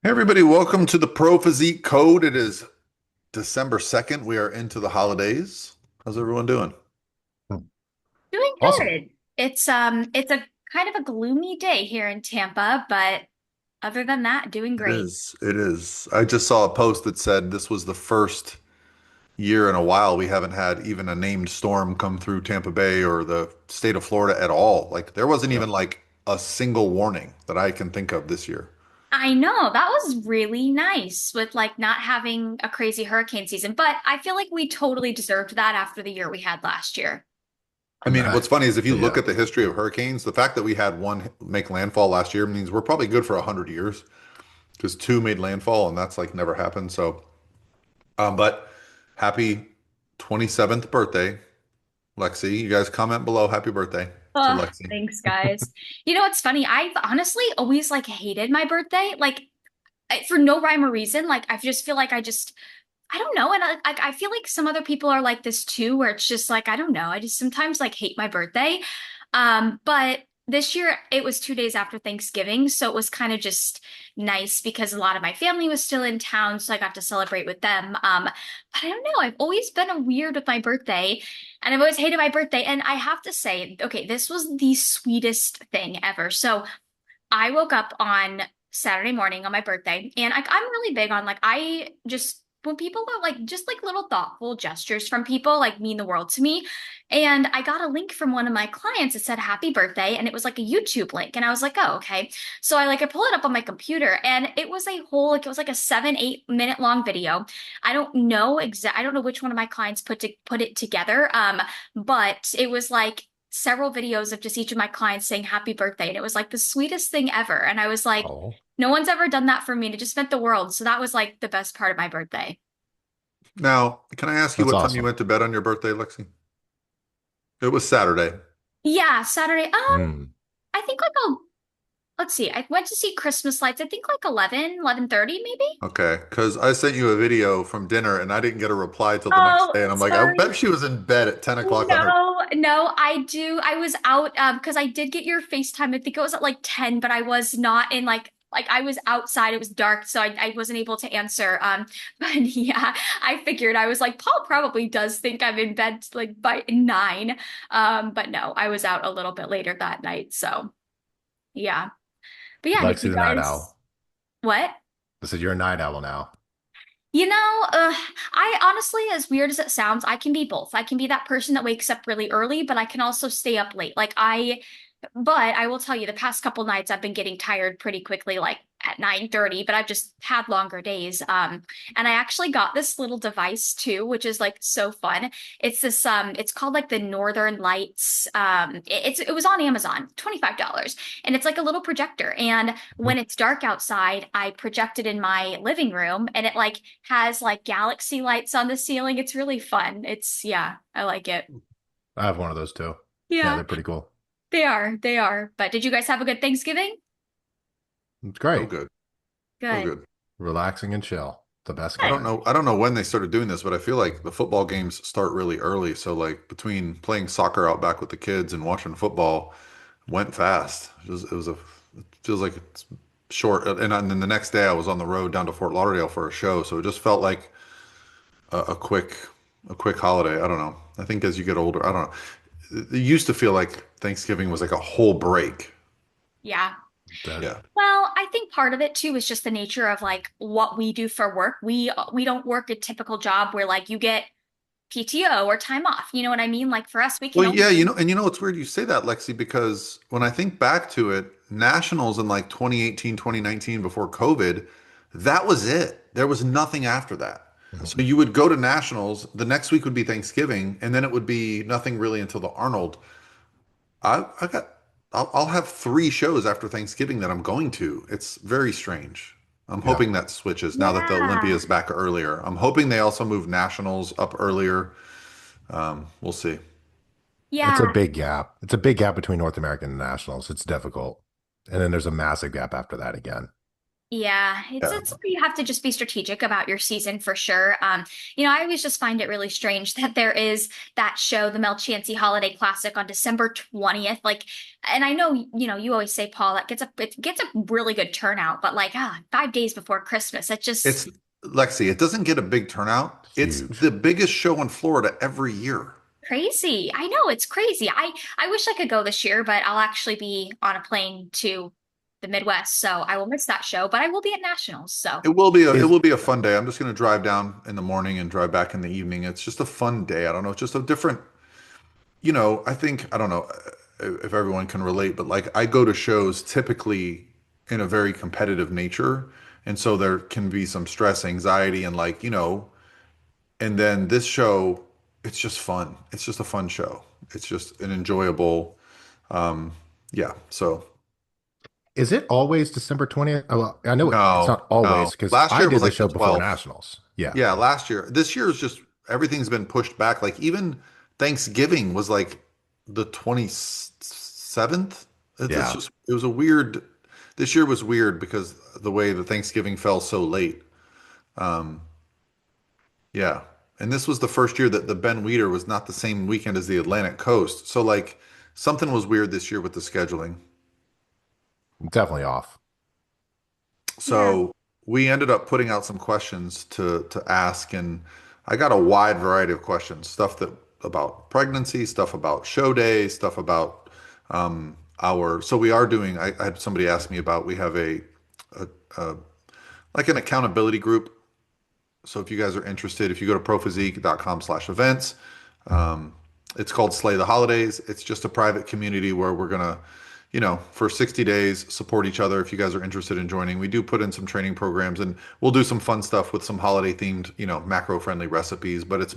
Hey everybody, welcome to the Pro Physique Code. It is December 2nd. We are into the holidays. How's everyone doing? Doing Awesome. good. It's a kind of a gloomy day here in Tampa, but other than that, doing It great. is. It is. I just saw a post that said this was the first year in a while we haven't had even a named storm come through Tampa Bay or the state of Florida at all. Like there wasn't Yep. even like a single warning that I can think of this year. I know that was really nice with like not having a crazy hurricane season, but I feel like we totally deserved that after the year we had last year. I mean, what's funny is if you look Yeah. at the history of hurricanes, the fact that we had one make landfall last year means we're probably good for 100 years because two made landfall and that's like never happened. So but happy 27th birthday, Lexie. You guys comment below happy birthday to Oh, Lexie. thanks, guys. You know what's funny? I've honestly always like hated my birthday, like for no rhyme or reason. Like I just feel like I don't know. And I feel like some other people are like this too, where it's just like, I don't know. I just sometimes like hate my birthday. But this year it was 2 days after Thanksgiving. So it was kind of just nice because a lot of my family was still in town. So I got to celebrate with them. But I don't know. I've always been a weird with my birthday and I've always hated my birthday. And I have to say, okay, this was the sweetest thing ever. So I woke up on Saturday morning on my birthday, and I'm really big on like I just when people are like just like little thoughtful gestures from people like mean the world to me. And I got a link from one of my clients that said happy birthday, and it was like a YouTube link, and I was like, oh okay. So I pull it up on my computer, and it was a whole like it was like a 7-8 minute long video. I don't know which one of my clients put it together, but it was like several videos of just each of my clients saying happy birthday. And it was like the sweetest thing ever. And I was like, Oh, no one's ever done that for me. And it just meant the world. So that was like the best part of my birthday. Now, can I ask you that's what time you awesome. went to bed on your birthday, Lexie? It was Saturday. Yeah, Saturday. Mm. I think like let's see. I went to see Christmas lights. I think like 11:30 maybe. Okay, because I sent you a video from dinner and I didn't get a reply till the next Oh, day. And I'm like, I bet sorry. she was in bed at 10 o'clock on her. No, no, I do. I was out because I did get your FaceTime. I think it was at like 10, but I was not in like I was outside. It was dark, so I wasn't able to answer. But yeah, I figured I was like, Paul probably does think I'm in bed like by 9. But no, I was out a little bit later that night. So yeah. But yeah, did Lexi you the night guys owl. what? I said you're a night owl now. You know, I honestly, as weird as it sounds, I can be both. I can be that person that wakes up really early, but I can also stay up late. But I will tell you, the past couple nights I've been getting tired pretty quickly, like at 9:30, but I've just had longer days. And I actually got this little device too, which is like so fun. It's called like the Northern Lights. It was on Amazon, $25. And it's like a little projector. And Mhm. when it's dark outside, I project it in my living room and it like has like galaxy lights on the ceiling. It's really fun. Yeah, I like it. I have one of those too. Yeah, Yeah, they're pretty cool. they are. They are. But did you guys have a good Thanksgiving? It's So great. good. So Good. good. Relaxing and chill. The best I Good. don't kind. know. I don't know when they started doing this, but I feel like the football games start really early. So like between playing soccer out back with the kids and watching football went fast. It feels like it's short. And then the next day I was on the road down to Fort Lauderdale for a show. So it just felt like a quick holiday. I don't know. I think as you get older, I don't know. It used to feel like Thanksgiving was like a whole break. Yeah. That Yeah. Well, I think part of it too is just the nature of like what we do for work. We don't work a typical job where like you get PTO or time off. You know what I mean? Like for us, we can Well, only yeah, and it's weird you say that, Lexi, because when I think back to it, nationals in like 2018, 2019, before COVID, that was it. There was nothing after that. Mhm. So you would go to nationals, the next week would be Thanksgiving, and then it would be nothing really until the Arnold. I got, I'll have three shows after Thanksgiving that I'm going to. It's very strange. I'm Yeah. hoping that switches now that the Olympia Yeah. is back earlier. I'm hoping they also move nationals up earlier. We'll see. It's a Yeah. big gap. It's a big gap between North American and nationals. It's difficult. And then there's a massive gap after that again. Yeah, Yeah. it's you have to just be strategic about your season for sure. I always just find it really strange that there is that show, the Mel Chansey Holiday Classic on December 20th. Like, and I know, you always say, Paul, that it gets a really good turnout, but like 5 days before Christmas, it just It's Lexi, it doesn't get a big turnout. It's Huge. the biggest show in Florida every year. crazy. I know it's crazy. I wish I could go this year, but I'll actually be on a plane to the Midwest, so I will miss that show, but I will be at Nationals, so It Is will be a fun day. I'm just going to drive down in the morning and drive back in the evening. It's just a fun day. I don't know. It's just a different, I think, I don't know if everyone can relate, but like I go to shows typically in a very competitive nature. And so there can be some stress, anxiety, and like, and then this show, it's just fun. It's just a fun show. It's just an enjoyable, um, yeah. So is it always December 20th? Oh, well, I know it's no, not no. always because Last I year it was did the like the show before 12th. Nationals. Yeah. Yeah, last year. This year is just everything's been pushed back. Like even Thanksgiving was like the 27th. It's Yeah. just it was a weird this year was weird because the way the Thanksgiving fell so late. Um, yeah. And this was the first year that the Ben Weeder was not the same weekend as the Atlantic Coast. So like something was weird this year with the scheduling. Definitely off. yeah. So we ended up putting out some questions to ask, and I got a wide variety of questions, stuff that about pregnancy, stuff about show day, stuff about so we are doing. I had somebody ask me about we have a like an accountability group. So if you guys are interested, if you go to prophysique.com/events, um, it's called Slay the Holidays. It's just a private community where we're gonna, for 60 days support each other. If you guys are interested in joining, we do put in some training programs and we'll do some fun stuff with some holiday themed, macro friendly recipes. But it's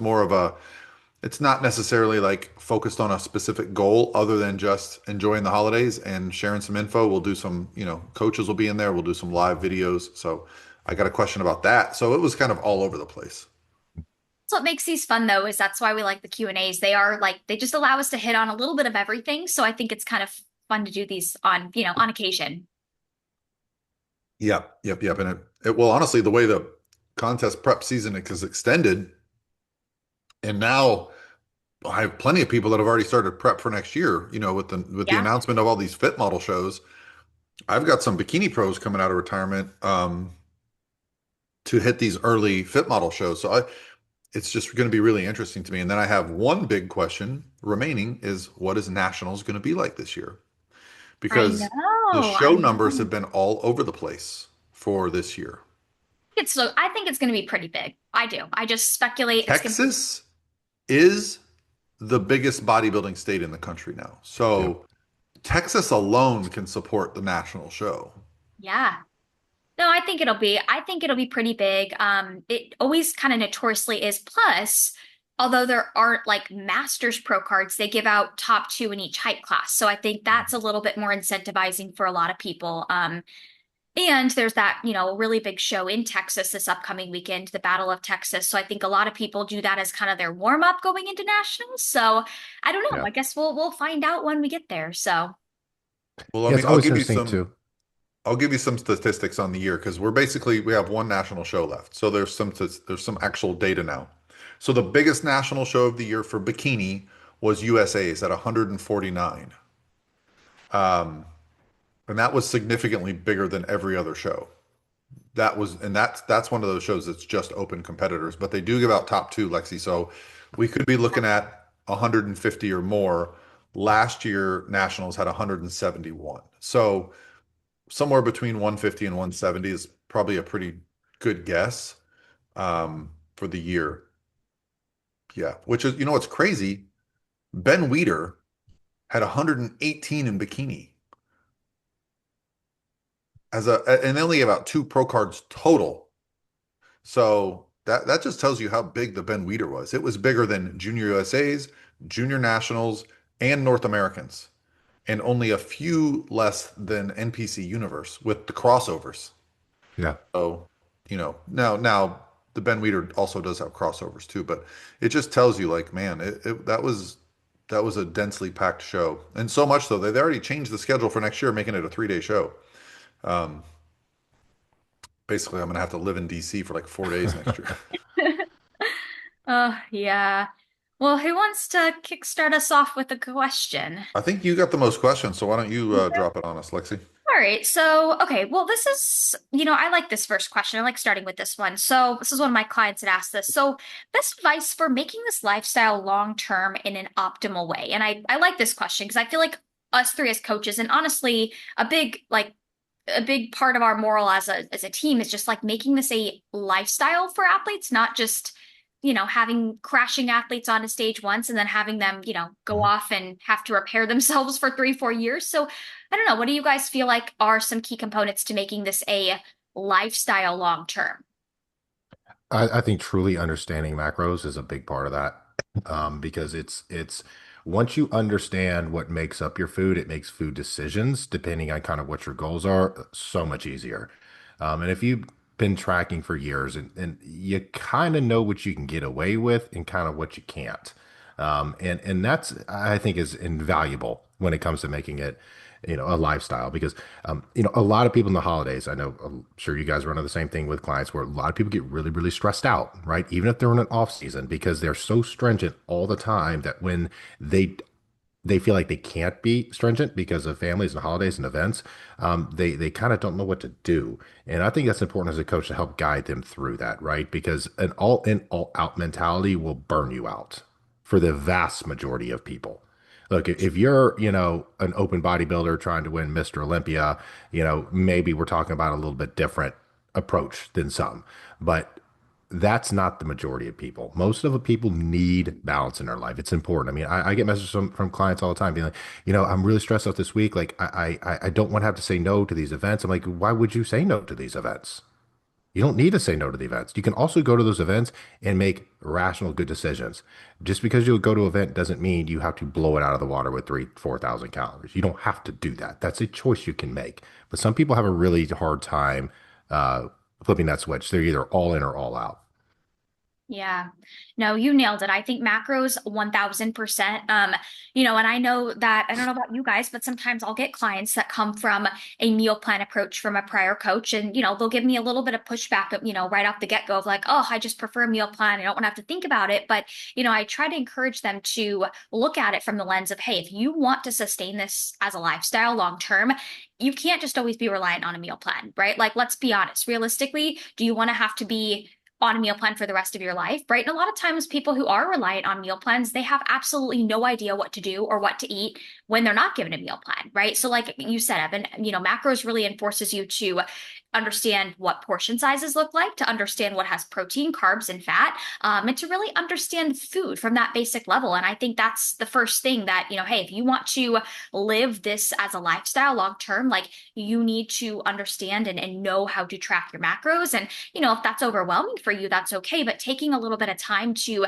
not necessarily like focused on a specific goal other than just enjoying the holidays and sharing some info. We'll do some, coaches will be in there. We'll do some live videos. So I got a question about that. So it was kind of all over the place. So what makes these fun though is that's why we like the Q&As. They are like they just allow us to hit on a little bit of everything. So I think it's kind of fun to do these on occasion. Yep, yep, yep. And well, honestly, the way the contest prep season is extended, and now I have plenty of people that have already started prep for next year. With the Yeah. announcement of all these fit model shows, I've got some bikini pros coming out of retirement to hit these early fit model shows. So it's just going to be really interesting to me. And then I have one big question remaining: is what is nationals going to be like this year? I Because the know. show I numbers know. have been all over the place for this year. I think it's going to be pretty big. I do. I just speculate it's going to be Texas is the biggest bodybuilding state in the country now. Yeah. So Texas alone can support the national show. yeah. No, I think it'll be pretty big. It always kind of notoriously is. Plus, although there aren't like Masters Pro cards, they give out top two in each height class. So I think that's a little bit more incentivizing for a lot of people. And there's that, really big show in Texas this upcoming weekend, the Battle of Texas. So I think a lot of people do that as kind of their warm up going into nationals. So I don't know. Yeah. I guess we'll find out when we get there. So Well, I Yeah. mean, It's always interesting too. I'll give you some statistics on the year because we have one national show left. So there's some actual data now. So the biggest national show of the year for bikini was USA's at 149. And that was significantly bigger than every other show. That's one of those shows that's just open competitors, but they do give out top two, Lexi. So we could be looking at 150 or more. Last year, Nationals had 171. So somewhere between 150 and 170 is probably a pretty good guess for the year. Yeah, which is, what's crazy? Ben Weeder had 118 in bikini and they only gave out two pro cards total. So that just tells you how big the Ben Weeder was. It was bigger than Junior USA's, Junior Nationals, and North Americans, and only a few less than NPC Universe with the crossovers. Yeah. So, now the Ben Weeder also does have crossovers too, but it just tells you like, man, that was a densely packed show. And so much so they already changed the schedule for next year, making it a 3-day show. Um, Basically, I'm gonna have to live in DC for like 4 days next year. Oh, yeah. Well, who wants to kickstart us off with a question? I think you got the most questions, so why don't you drop it on us, Lexi? All right. So, okay. Well, this is, I like this first question. I like starting with this one. So, this is one of my clients that asked this. So, best advice for making this lifestyle long term in an optimal way. And I like this question because I feel like us three as coaches, and honestly, a big part of our moral as a team is just like making this a lifestyle for athletes, not just having crashing athletes on a stage once and then having them go Mhm. off and have to repair themselves for 3 4 years. So I don't know, what do you guys feel like are some key components to making this a lifestyle long term? I think truly understanding macros is a big part of that, because it's once you understand what makes up your food, it makes food decisions depending on kind of what your goals are so much easier. And if you've been tracking for years and you kind of know what you can get away with and kind of what you can't, and that's I think is invaluable when it comes to making it, a lifestyle because a lot of people in the holidays, I know, I'm sure you guys run into the same thing with clients where a lot of people get really, really stressed out, right? Even if they're in an off season because they're so stringent all the time that when they they feel like they can't be stringent because of families and holidays and events, they kind of don't know what to do. And I think that's important as a coach to help guide them through that, right? Because an all in, all out mentality will burn you out for the vast majority of people. Look, if you're, an open bodybuilder trying to win Mr. Olympia, maybe we're talking about a little bit different approach than some. But that's not the majority of people. Most of the people need balance in their life. It's important. I mean, I get messages from clients all the time being like, I'm really stressed out this week. Like, I don't want to have to say no to these events. I'm like, why would you say no to these events? You don't need to say no to the events. You can also go to those events and make rational, good decisions. Just because you go to an event doesn't mean you have to blow it out of the water with 4,000 calories. You don't have to do that. That's a choice you can make. But some people have a really hard time flipping that switch. They're either all in or all out. Yeah. No, you nailed it. I think macros 1000%. And I know that I don't know about you guys, but sometimes I'll get clients that come from a meal plan approach from a prior coach and they'll give me a little bit of pushback right off the get-go of like, "Oh, I just prefer a meal plan. I don't want to have to think about it." But, I try to encourage them to look at it from the lens of, "Hey, if you want to sustain this as a lifestyle long term, you can't just always be reliant on a meal plan, right? Like, let's be honest. Realistically, do you want to have to be on a meal plan for the rest of your life, right? And a lot of times people who are reliant on meal plans, they have absolutely no idea what to do or what to eat when they're not given a meal plan, right? So like you said, Evan, macros really enforces you to understand what portion sizes look like, to understand what has protein, carbs, and fat, and to really understand food from that basic level. And I think that's the first thing that, hey, if you want to live this as a lifestyle long term, like you need to understand and know how to track your macros. And if that's overwhelming for you, that's okay. But taking a little bit of time to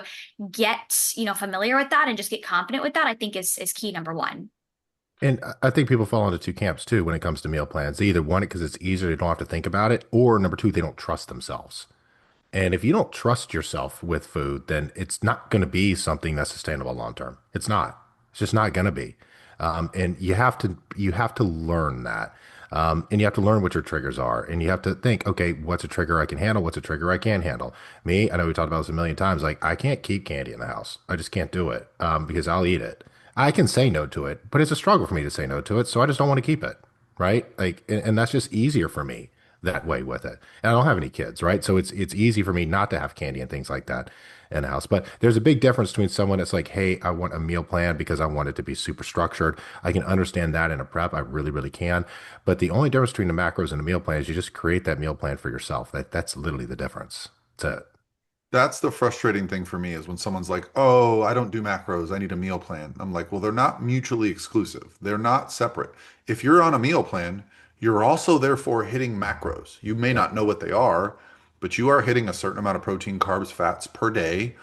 get, familiar with that and just get confident with that, I think is key number one. And I think people fall into two camps too when it comes to meal plans. They either want it because it's easier, they don't have to think about it, or number two, they don't trust themselves. And if you don't trust yourself with food, then it's not going to be something that's sustainable long term. It's not. It's just not going to be. And you have to learn that. And you have to learn what your triggers are. And you have to think, okay, what's a trigger I can handle? What's a trigger I can't handle? Me, I know we talked about this a million times. Like, I can't keep candy in the house. I just can't do it because I'll eat it. I can say no to it, but it's a struggle for me to say no to it. So I just don't want to keep it. Right. Like, and that's just easier for me that way with it. And I don't have any kids, right? So it's easy for me not to have candy and things like that in the house. But there's a big difference between someone that's like, hey, I want a meal plan because I want it to be super structured. I can understand that in a prep. I really, really can. But the only difference between the macros and the meal plan is you just create that meal plan for yourself. That's literally the difference. That's it. That's the frustrating thing for me is when someone's like, "Oh, I don't do macros. I need a meal plan." I'm like, "Well, they're not mutually exclusive. They're not separate. If you're on a meal plan, you're also therefore hitting macros. You may Yep. not know what they are, but you are hitting a certain amount of protein, carbs, fats per day.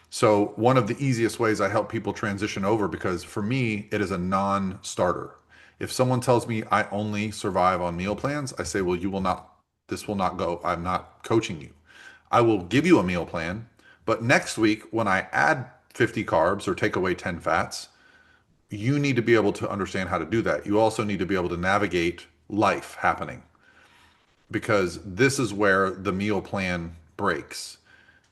So one of the easiest ways I help people transition over, because for me, it is a non-starter. If someone tells me I only survive on meal plans, I say, well, you will not, this will not go. I'm not coaching you. I will give you a meal plan, but next week, when I add 50 carbs or take away 10 fats, you need to be able to understand how to do that. You also need to be able to navigate life happening. because this is where the meal plan breaks.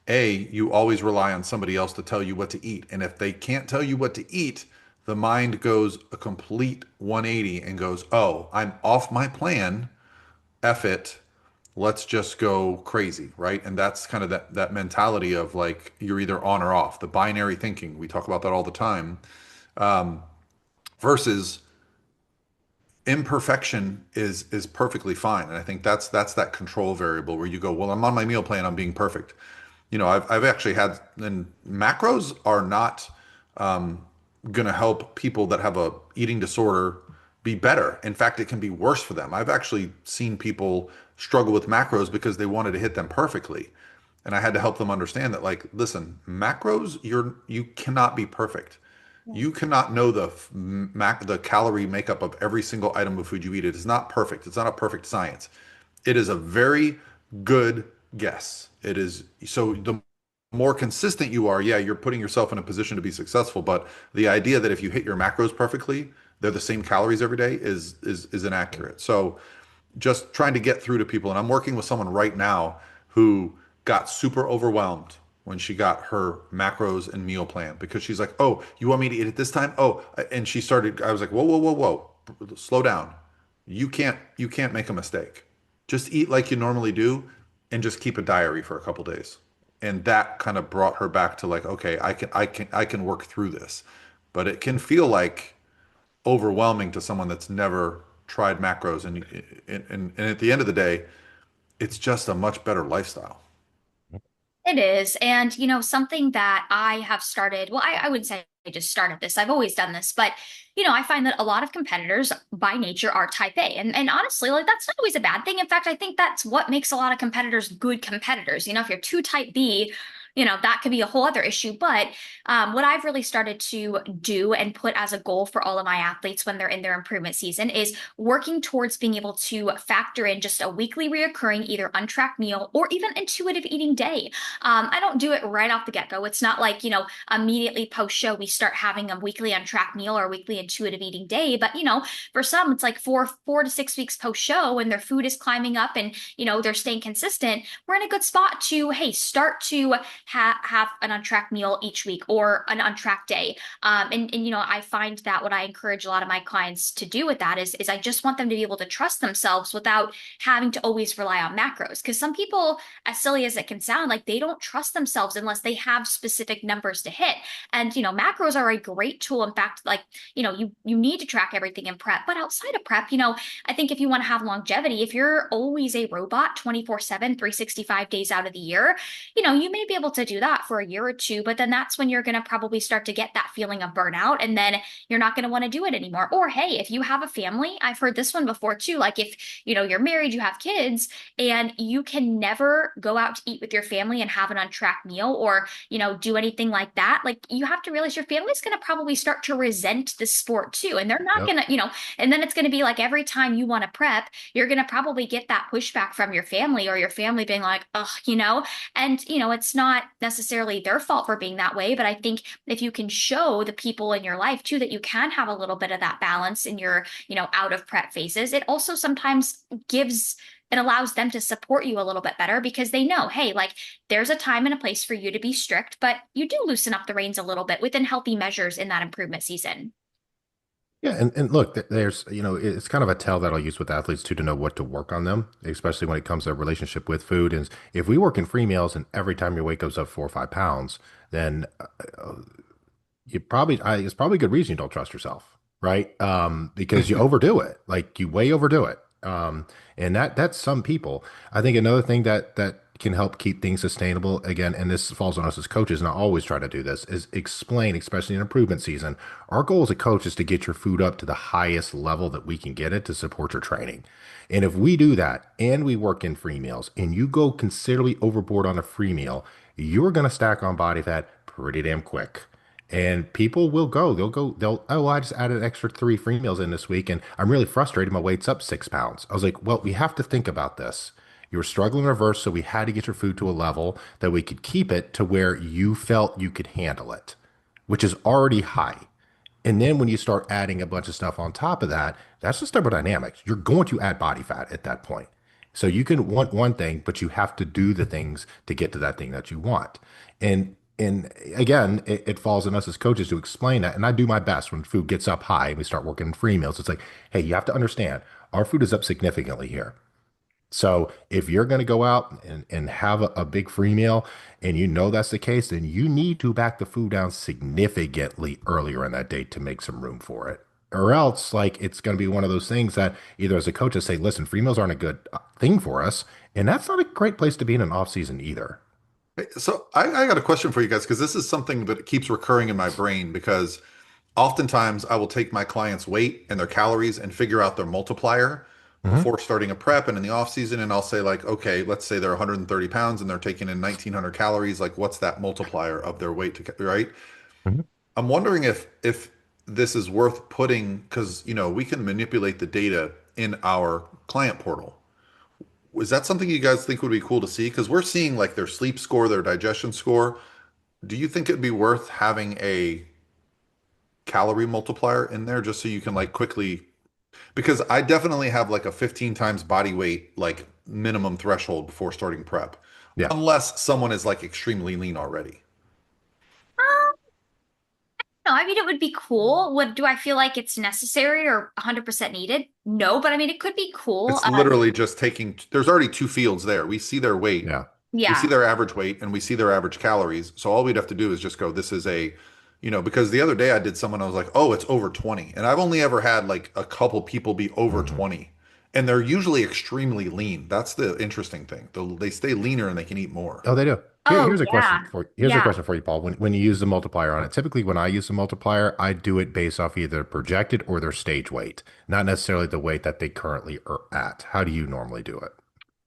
You always rely on somebody else to tell you what to eat. And if they can't tell you what to eat, the mind goes a complete 180 and goes, oh, I'm off my plan. F it. Let's just go crazy, right? And that's kind of that mentality of like you're either on or off, the binary thinking. We talk about that all the time. Versus imperfection is perfectly fine. And I think that's that control variable where you go, well, I'm on my meal plan, I'm being perfect. I've actually had, and macros are not going to help people that have a eating disorder be better. In fact, it can be worse for them. I've actually seen people struggle with macros because they wanted to hit them perfectly. And I had to help them understand that, like, listen, macros, you cannot be perfect. You cannot know the calorie makeup of every single item of food you eat. It is not perfect. It's not a perfect science. It is a very good guess. It is, so the more consistent you are, yeah, you're putting yourself in a position to be successful. But the idea that if you hit your macros perfectly, they're the same calories every day is inaccurate. So just trying to get through to people. And I'm working with someone right now who got super overwhelmed when she got her macros and meal plan because she's like, "Oh, you want me to eat it this time?" Oh, and she started. I was like, "Whoa, whoa, whoa, whoa, slow down. You can't make a mistake. Just eat like you normally do, and just keep a diary for a couple days." And that kind of brought her back to like, okay, I can work through this, but it can feel like overwhelming to someone that's never tried macros. And at the end of the day, it's just a much better lifestyle. It is. And, something that I have started, well, I wouldn't say I just started this. I've always done this, but, I find that a lot of competitors by nature are type A. And honestly, like that's not always a bad thing. In fact, I think that's what makes a lot of competitors good competitors. If you're too type B, that could be a whole other issue. But what I've really started to do and put as a goal for all of my athletes when they're in their improvement season is working towards being able to factor in just a weekly reoccurring either untracked meal or even intuitive eating day. I don't do it right off the get-go. It's not like, immediately post-show we start having a weekly untracked meal or weekly intuitive eating day. But, for some, it's like 4 to 6 weeks post-show and their food is climbing up and, they're staying consistent. We're in a good spot to, hey, start to have an untracked meal each week or an untracked day. And I find that what I encourage a lot of my clients to do with that is I just want them to be able to trust themselves without having to always rely on macros. Because some people, as silly as it can sound, like they don't trust themselves unless they have specific numbers to hit. And macros are a great tool. In fact, like you need to track everything in prep, but outside of prep, I think if you want to have longevity, if you're always a robot 24/7, 365 days out of the year, you may be able to do that for a year or two, but then that's when you're going to probably start to get that feeling of burnout, and then you're not going to want to do it anymore. Or hey, if you have a family, I've heard this one before too, like if you're married, you have kids, and you can never go out to eat with your family and have an untracked meal or do anything like that, like you have to realize your family's going to probably start to resent the sport too, and they're not Yep. going to and then it's going to be like every time you want to prep, you're going to probably get that pushback from your family or your family being like, ugh, and, it's not necessarily their fault for being that way. But I think if you can show the people in your life too that you can have a little bit of that balance in your, out of prep phases, it also sometimes gives it allows them to support you a little bit better because they know, hey, like there's a time and a place for you to be strict, but you do loosen up the reins a little bit within healthy measures in that improvement season. Yeah, and look, there's, it's kind of a tell that I'll use with athletes too to know what to work on them, especially when it comes to a relationship with food. And if we work in free meals and every time your weight goes up 4 or 5 pounds, then it's probably a good reason you don't trust yourself, right? Because you overdo it, like you way overdo it. And that's some people. I think another thing that can help keep things sustainable again, and this falls on us as coaches, and I always try to do this, is explain, especially in improvement season. Our goal as a coach is to get your food up to the highest level that we can get it to support your training. And if we do that and we work in free meals and you go considerably overboard on a free meal, you're going to stack on body fat pretty damn quick. And people will go, oh, I just added an extra 3 free meals in this week and I'm really frustrated. My weight's up 6 pounds. I was like, well, we have to think about this. You were struggling in reverse, so we had to get your food to a level that we could keep it to where you felt you could handle it, which is already high. And then when you start adding a bunch of stuff on top of that, that's just thermodynamics. You're going to add body fat at that point. So you can want one thing, but you have to do the things to get to that thing that you want. And again, it falls on us as coaches to explain that. And I do my best when food gets up high and we start working free meals. It's like, hey, you have to understand our food is up significantly here. So if you're going to go out and have a big free meal and you know that's the case, then you need to back the food down significantly earlier in that day to make some room for it. Or else, like, it's going to be one of those things that either as a coach, I say, listen, free meals aren't a good thing for us. And that's not a great place to be in an off season either. So I got a question for you guys because this is something that keeps recurring in my brain because oftentimes I will take my clients' weight and their calories and figure out their multiplier Hmm. before starting a prep and in the off season. And I'll say like, okay, let's say they're 130 pounds and they're taking in 1900 calories. Like what's that multiplier of their weight to, right? Hmm. I'm wondering if this is worth putting because, we can manipulate the data in our client portal. Is that something you guys think would be cool to see? Because we're seeing like their sleep score, their digestion score. Do you think it'd be worth having a calorie multiplier in there just so you can like quickly? Because I definitely have like a 15 times body weight like minimum threshold before starting prep, Yeah. unless someone is like extremely lean already. No, I mean, it would be cool. Do I feel like it's necessary or 100% needed? No, but I mean, it could be cool. It's literally just taking, there's already two fields there. We see their weight, Yeah. we see Yeah. their average weight, and we see their average calories. So all we'd have to do is just go, this is a, because the other day I did someone, I was like, oh, it's over 20. And I've only ever had like a couple people be over Hmm. 20. And they're usually extremely lean. That's the interesting thing. They stay leaner and they can eat more. Oh, they do. Oh, Here's a question yeah. here's a Yeah. question for you, Paul. When you use the multiplier on it, typically when I use the multiplier, I do it based off either projected or their stage weight, not necessarily the weight that they currently are at. How do you normally do it?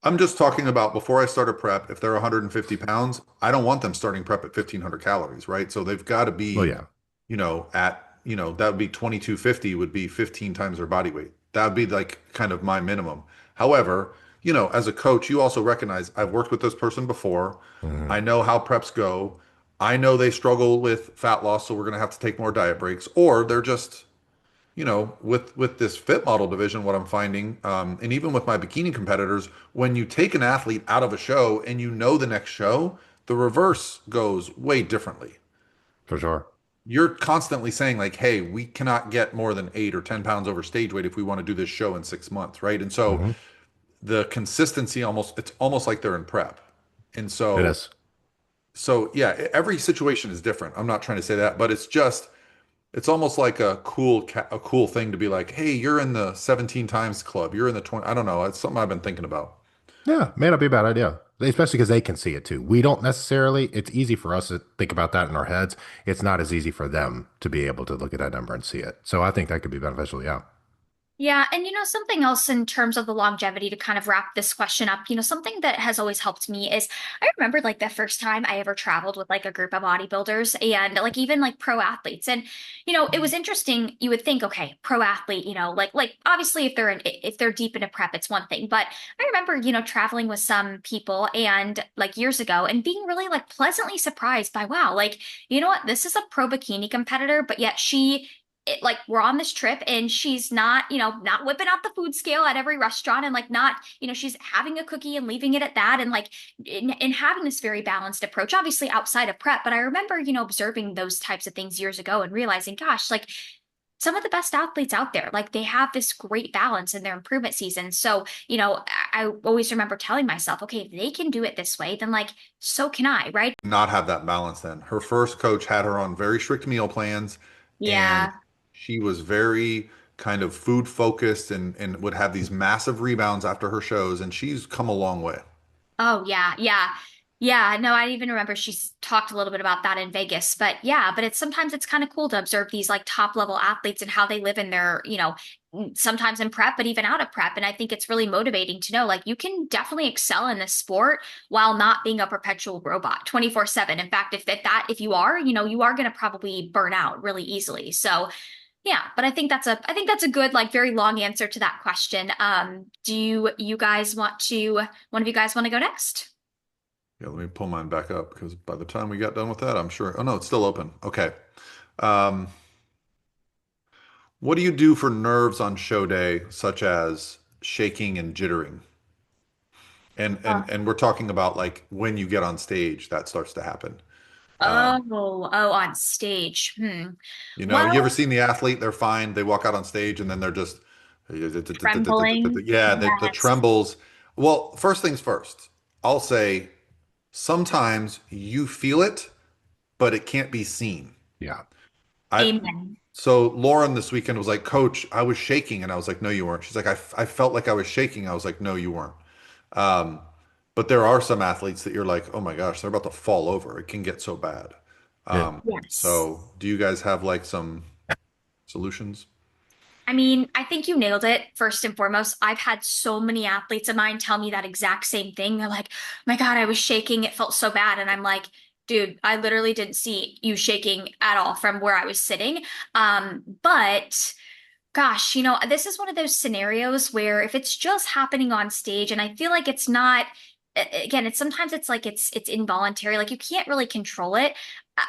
I'm just talking about before I start a prep, if they're 150 pounds, I don't want them starting prep at 1500 calories, right? So they've got to Well, be, yeah. that would be 2250 would be 15 times their body weight. That would be like kind of my minimum. However, as a coach, you also recognize I've worked with this person before. Hmm. I know how preps go. I know they struggle with fat loss, so we're going to have to take more diet breaks, or they're just with this fit model division, what I'm finding, and even with my bikini competitors, when you take an athlete out of a show and the next show, the reverse goes way differently. For sure. You're constantly saying like, "Hey, we cannot get more than 8 or 10 pounds over stage weight if we want to do this show in 6 months, right?" And so Hmm. the consistency it's almost like they're in prep, and It so is. yeah, every situation is different. I'm not trying to say that, but it's almost like a cool thing to be like, hey, you're in the 17 times club. You're in the 20. I don't know. It's something I've been thinking about. Yeah, may not be a bad idea. Especially because they can see it too. We don't necessarily, it's easy for us to think about that in our heads. It's not as easy for them to be able to look at that number and see it. So I think that could be beneficial. Yeah. Yeah, and something else in terms of the longevity to kind of wrap this question up, something that has always helped me is I remember like the first time I ever traveled with like a group of bodybuilders and like even like pro athletes. And it was interesting. You would think, okay, pro athlete, like obviously if they're deep into prep, it's one thing. But I remember, traveling with some people and like years ago and being really like pleasantly surprised by wow, like, you know what, this is a pro bikini competitor, but yet like we're on this trip and she's not, not whipping out the food scale at every restaurant and like not, she's having a cookie and leaving it at that and like in having this very balanced approach, obviously outside of prep. But I remember, observing those types of things years ago and realizing, gosh, like some of the best athletes out there, like they have this great balance in their improvement season. So, I always remember telling myself, okay, if they can do it this way, then like so can I, right? Not have that balance then. Her first coach had her on very strict meal plans and Yeah. she was very kind of food focused and would have these massive rebounds after her shows. And she's come a long way. Oh yeah, yeah. Yeah, no, I even remember she's talked a little bit about that in Vegas. But yeah, but it's kind of cool to observe these like top level athletes and how they live in their, sometimes in prep, but even out of prep. And I think it's really motivating to know like you can definitely excel in this sport while not being a perpetual robot 24/7. In fact, if you are, you are going to probably burn out really easily. So yeah, but I think that's a good, like very long answer to that question. Do you guys one of you guys want to go next? Yeah, let me pull mine back up because by the time we got done with that, I'm sure. Oh no, it's still open. Okay. Um, what do you do for nerves on show day, such as shaking and jittering? And we're talking about like when you get on stage, that starts to happen. Um, On stage. Hmm. you know, you ever Well, seen the athlete? They're fine. They walk out on stage and then they're just, trembling. yeah, the Yes. trembles. Well, first things first, I'll say sometimes you feel it, but it can't be seen. Yeah. I Amen. So Lauren this weekend was like, Coach, I was shaking, and I was like, no, you weren't. She's like, I felt like I was shaking. I was like, no, you weren't. Um, but there are some athletes that you're like, oh my gosh, they're about to fall over. It can get so bad. Yeah. Yes. So do you guys have like some solutions? I mean, I think you nailed it first and foremost. I've had so many athletes of mine tell me that exact same thing. They're like, my God, I was shaking. It felt so bad. And I'm like, dude, I literally didn't see you shaking at all from where I was sitting. But gosh, this is one of those scenarios where if it's just happening on stage, and I feel like it's not, again, it's sometimes it's like it's involuntary, like you can't really control it.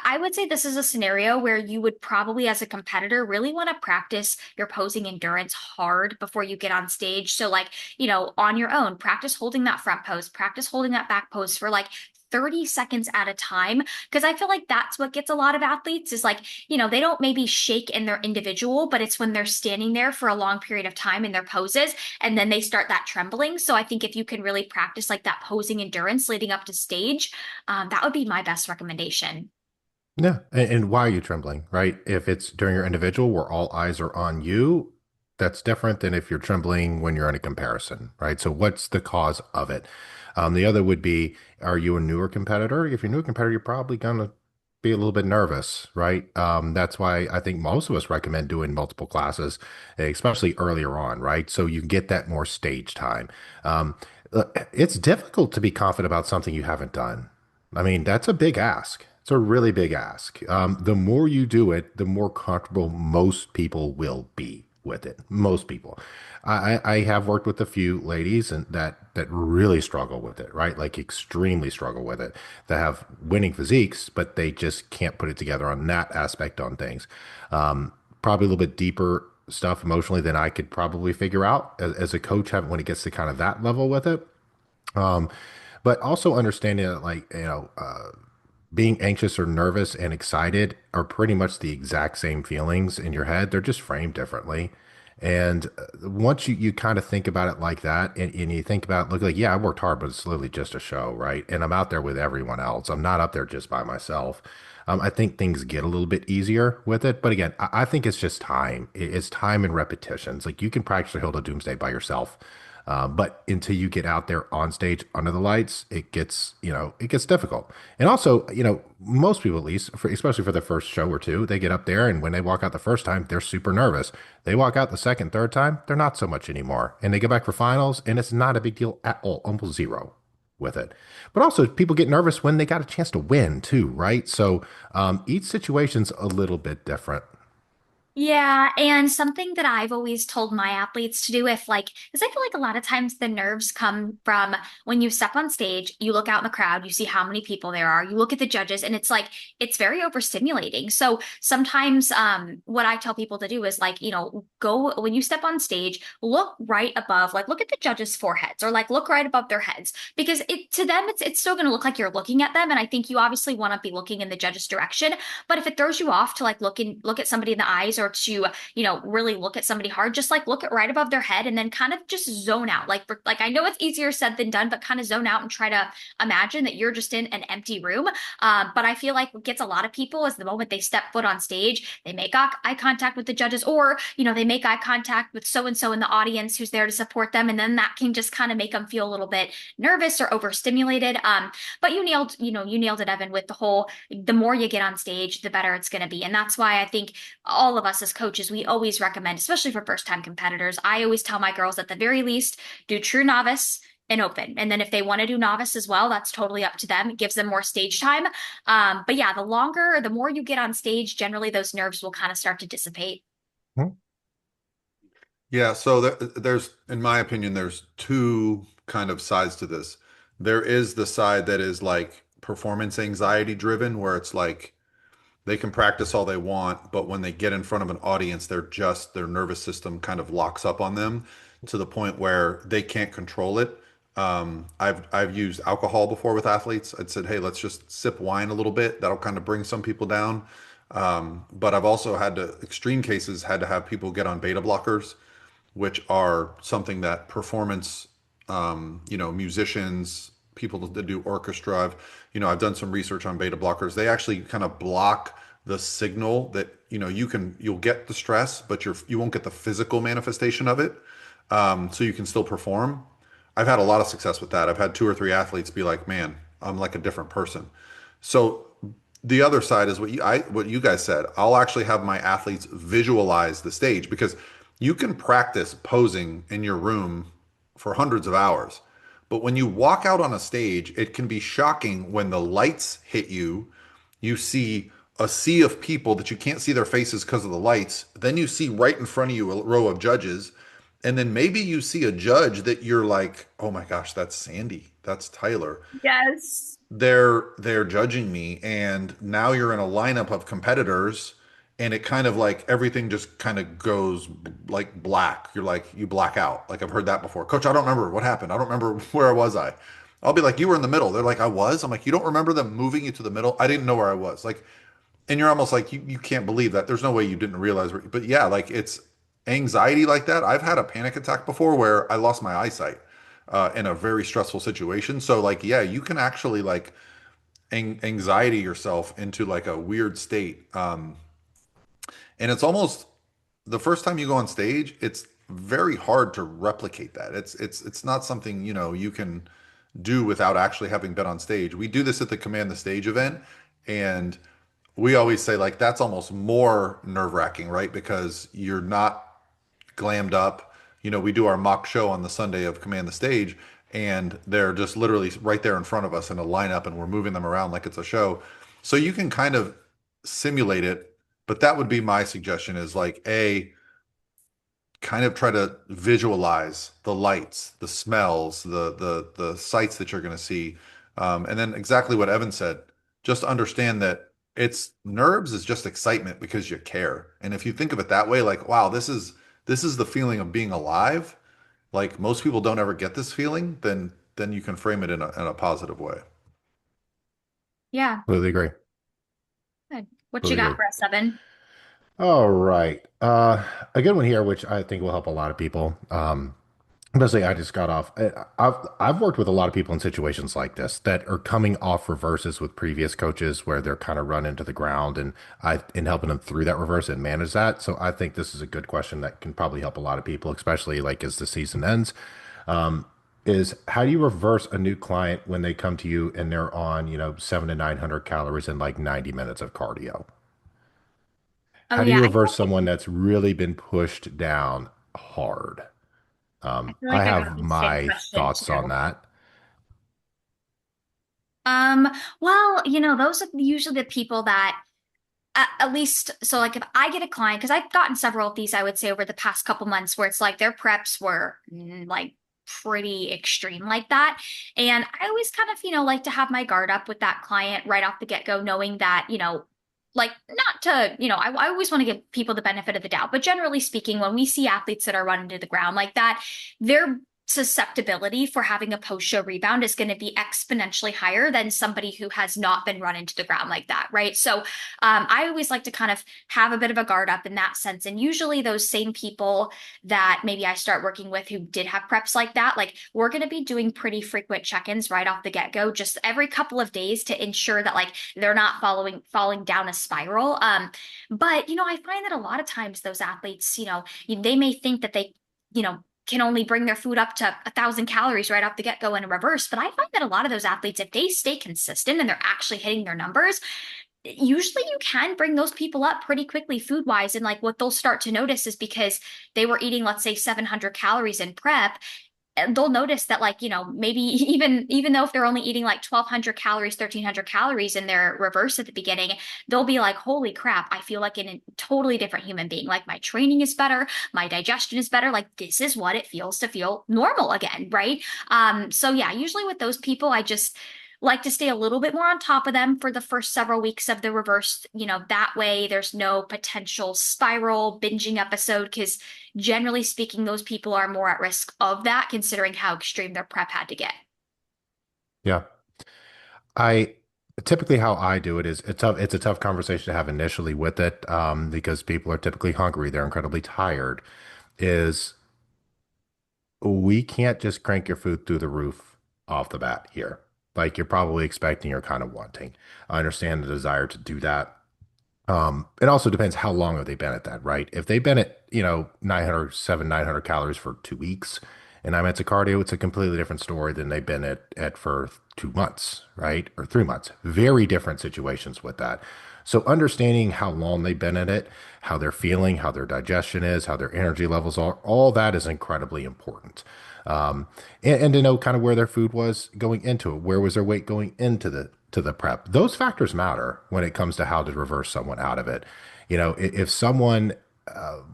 I would say this is a scenario where you would probably, as a competitor, really want to practice your posing endurance hard before you get on stage. So, like, on your own, practice holding that front pose, practice holding that back pose for like 30 seconds at a time. Because I feel like that's what gets a lot of athletes is like, they don't maybe shake in their individual, but it's when they're standing there for a long period of time in their poses and then they start that trembling. So I think if you can really practice like that posing endurance leading up to stage, that would be my best recommendation. Yeah. And why are you trembling, right? If it's during your individual where all eyes are on you, that's different than if you're trembling when you're in a comparison, right? So what's the cause of it? The other would be, are you a newer competitor? If you're a newer competitor, you're probably going to be a little bit nervous, right? That's why I think most of us recommend doing multiple classes, especially earlier on, right? So you get that more stage time. It's difficult to be confident about something you haven't done. I mean, that's a big ask. It's a really big ask. The more you do it, the more comfortable most people will be with it. Most people. I have worked with a few ladies and that really struggle with it, right? Like extremely struggle with it. That have winning physiques, but they just can't put it together on that aspect on things. Probably a little bit deeper stuff emotionally than I could probably figure out as a coach when it gets to kind of that level with it. Um, but also understanding that like being anxious or nervous and excited are pretty much the exact same feelings in your head. They're just framed differently. And once you kind of think about it like that, and you think about, look, like, yeah, I worked hard, but it's literally just a show, right? And I'm out there with everyone else. I'm not up there just by myself. I think things get a little bit easier with it. But again, I think it's just time. It's time and repetitions. Like you can practice the Hill to Doomsday by yourself. But until you get out there on stage under the lights, it gets difficult. And also, most people at least, especially for the first show or two, they get up there and when they walk out the first time, they're super nervous. They walk out the second, third time, they're not so much anymore. And they go back for finals and it's not a big deal at all, almost zero with it. But also people get nervous when they got a chance to win too, right? So each situation's a little bit different. Yeah, and something that I've always told my athletes to do if like, because I feel like a lot of times the nerves come from when you step on stage, you look out in the crowd, you see how many people there are, you look at the judges, and it's like it's very overstimulating. So sometimes what I tell people to do is like, go when you step on stage, look right above, like look at the judges' foreheads or like look right above their heads because it to them it's still gonna look like you're looking at them. And I think you obviously want to be looking in the judge's direction. But if it throws you off to like look at somebody in the eyes or to, really look at somebody hard, just like look at right above their head and then kind of just zone out. Like I know it's easier said than done, but kind of zone out and try to imagine that you're just in an empty room. But I feel like what gets a lot of people is the moment they step foot on stage, they make eye contact with the judges, or they make eye contact with so and so in the audience who's there to support them, and then that can just kind of make them feel a little bit nervous or overstimulated. But you nailed it, Evan, with the more you get on stage, the better it's going to be. And that's why I think all of us as coaches, we always recommend, especially for first time competitors, I always tell my girls at the very least, do true novice and open. And then if they want to do novice as well, that's totally up to them. It gives them more stage time. But yeah, the more you get on stage, generally those nerves will kind of start to dissipate. Yeah, so there's, in my opinion, there's two kind of sides to this. There is the side that is like performance anxiety driven, where it's like they can practice all they want, but when they get in front of an audience, their nervous system kind of locks up on them to the point where they can't control it. I've used alcohol before with athletes. I'd said, hey, let's just sip wine a little bit. That'll kind of bring some people down. But I've also had to, extreme cases, had to have people get on beta blockers, which are something that performance, musicians, people that do orchestra. I've done some research on beta blockers. They actually kind of block the signal that, you'll get the stress, but you won't get the physical manifestation of it. So you can still perform. I've had a lot of success with that. I've had two or three athletes be like, man, I'm like a different person. So the other side is what you guys said. I'll actually have my athletes visualize the stage because you can practice posing in your room for hundreds of hours. But when you walk out on a stage, it can be shocking when the lights hit you. You see a sea of people that you can't see their faces because of the lights. Then you see right in front of you a row of judges. And then maybe you see a judge that you're like, oh my gosh, that's Sandy. That's Tyler. Yes. They're judging me, and now you're in a lineup of competitors, and it kind of like everything just kind of goes like black. You're like you black out. Like I've heard that before. Coach, I don't remember what happened. I don't remember where was I. I'll be like, you were in the middle. They're like, I was. I'm like, you don't remember them moving you to the middle? I didn't know where I was. Like, and you're almost like you can't believe that. There's no way you didn't realize but yeah, like it's anxiety like that. I've had a panic attack before where I lost my eyesight in a very stressful situation. So like, yeah, you can actually like anxiety yourself into like a weird state. And it's almost the first time you go on stage, it's very hard to replicate that. It's not something, you can do without actually having been on stage. We do this at the Command the Stage event, and we always say like that's almost more nerve-wracking, right? Because you're not glammed up. We do our mock show on the Sunday of Command the Stage, and they're just literally right there in front of us in a lineup, and we're moving them around like it's a show. So you can kind of simulate it, but that would be my suggestion is like kind of try to visualize the lights, the smells, the sights that you're going to see, and then exactly what Evan said. Just understand that it's nerves is just excitement because you care, and if you think of it that way, like wow, this is the feeling of being alive. Like most people don't ever get this feeling, then you can frame it in a positive way. Yeah. Completely agree. Good. What you Completely got agree. for us, Evan? All right. A good one here, which I think will help a lot of people. Basically, I just got off. I've worked with a lot of people in situations like this that are coming off reverses with previous coaches where they're kind of run into the ground, and I in helping them through that reverse and manage that. So I think this is a good question that can probably help a lot of people, especially like as the season ends. Is how do you reverse a new client when they come to you and they're on, 700 to 900 calories and like 90 minutes of cardio? Oh How do yeah, you I feel reverse like someone that's really been pushed down hard? I feel I like I got have the same my question thoughts on too. that. Um, well, those are usually the people that at least so like if I get a client, because I've gotten several of these, I would say over the past couple months where it's like their preps were like pretty extreme like that. And I always kind of, like to have my guard up with that client right off the get-go, knowing that, like not to, I always want to give people the benefit of the doubt. But generally speaking, when we see athletes that are running to the ground like that, their susceptibility for having a post-show rebound is going to be exponentially higher than somebody who has not been run into the ground like that, right? So I always like to kind of have a bit of a guard up in that sense. And usually those same people that maybe I start working with who did have preps like that, like we're going to be doing pretty frequent check-ins right off the get-go, just every couple of days to ensure that like they're not falling down a spiral. But I find that a lot of times those athletes, they may think that they, can only bring their food up to 1,000 calories right off the get-go in a reverse. But I find that a lot of those athletes, if they stay consistent and they're actually hitting their numbers, usually you can bring those people up pretty quickly food wise. And like what they'll start to notice is because they were eating, let's say 700 calories in prep, and they'll notice that like, maybe even though if they're only eating like 1,200 calories, 1,300 calories in their reverse at the beginning, they'll be like, holy crap, I feel like a totally different human being. Like my training is better, my digestion is better. Like this is what it feels to feel normal again, right? So yeah, usually with those people, I just like to stay a little bit more on top of them for the first several weeks of the reverse. That way there's no potential spiral binging episode because generally speaking, those people are more at risk of that considering how extreme their prep had to get. Yeah. I typically how I do it is it's a tough conversation to have initially with it because people are typically hungry, they're incredibly tired. Is we can't just crank your food through the roof off the bat here. Like you're probably expecting or kind of wanting. I understand the desire to do that. It also depends how long have they been at that, right? If they've been at, 900 calories for 2 weeks and I'm at cardio, it's a completely different story than they've been at for 2 months, right? Or 3 months. Very different situations with that. So understanding how long they've been at it, how they're feeling, how their digestion is, how their energy levels are, all that is incredibly important. Um, and to know kind of where their food was going into it, where was their weight going into the prep. Those factors matter when it comes to how to reverse someone out of it. If someone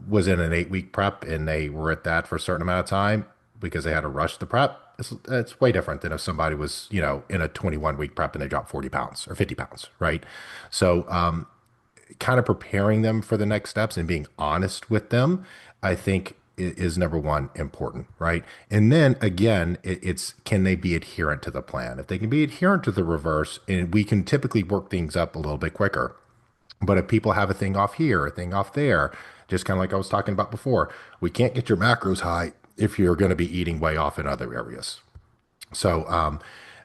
was in an 8 week prep and they were at that for a certain amount of time because they had to rush the prep, it's way different than if somebody was, in a 21 week prep and they dropped 40 pounds or 50 pounds, right? So, kind of preparing them for the next steps and being honest with them, I think is number one important, right? And then again, it's can they be adherent to the plan? If they can be adherent to the reverse, and we can typically work things up a little bit quicker. But if people have a thing off here, a thing off there, just kind of like I was talking about before, we can't get your macros high if you're going to be eating way off in other areas. So,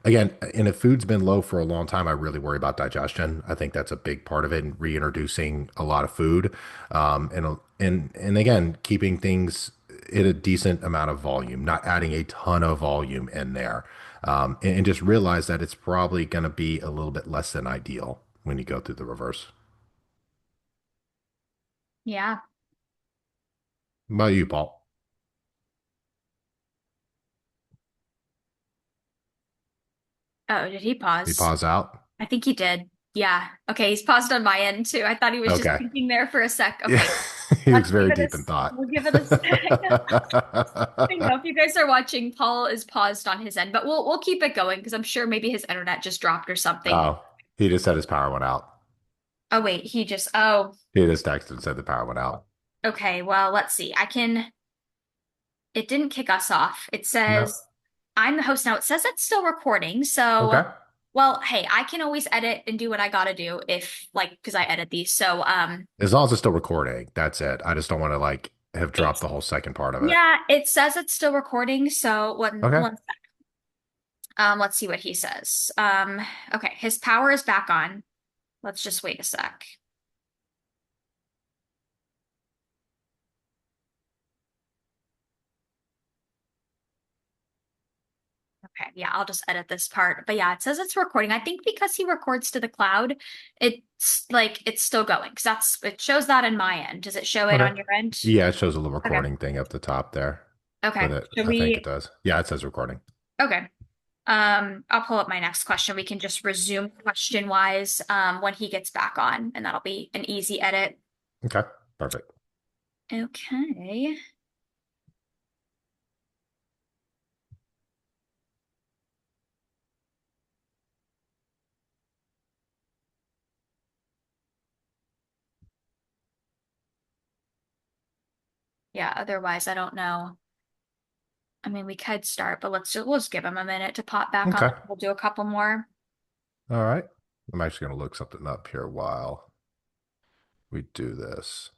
again, and if food's been low for a long time, I really worry about digestion. I think that's a big part of it, and reintroducing a lot of food, and again, keeping things at a decent amount of volume, not adding a ton of volume in there, and just realize that it's probably going to be a little bit less than ideal when you go through the reverse. Yeah. What about you, Paul? Oh, did he You pause? pause out. I think he did. Yeah. Okay, he's paused on my end too. I thought he was just Okay. thinking there for a sec. Yeah, Okay, he let's looks give very it a deep in thought. we'll give it a sec. I know if you guys are watching, Paul is paused on his end, but we'll keep it going because I'm sure maybe his internet just dropped or something. Oh, he just said his power went out. Oh wait, oh, He just texted and said the power went out. okay, well, let's see. It didn't kick us off. It No. says I'm the host now. It says it's still recording. So, Okay. well, hey, I can always edit and do what I gotta do if like because I edit these. So, As long as it's still recording, that's it. I just don't want to like have dropped it's the whole second part of it. yeah, it says it's still recording. So Okay. one sec. Let's see what he says. Okay, his power is back on. Let's just wait a sec. Okay, yeah, I'll just edit this part. But yeah, it says it's recording. I think because he records to the cloud, it's like it's still going because it shows that in my end. Does it show it Okay. on your end? Yeah, it shows a little Okay. recording thing up the top there Okay. with it. Should I think it we? does. Yeah, it says recording. Okay. I'll pull up my next question. We can just resume question wise when he gets back on, and that'll be an easy edit. Okay. Perfect. Okay. Yeah, otherwise I don't know. I mean, we could start, but we'll just give him a minute to pop back on. Okay. We'll do a couple more. All right. I'm actually going to look something up here while we do this.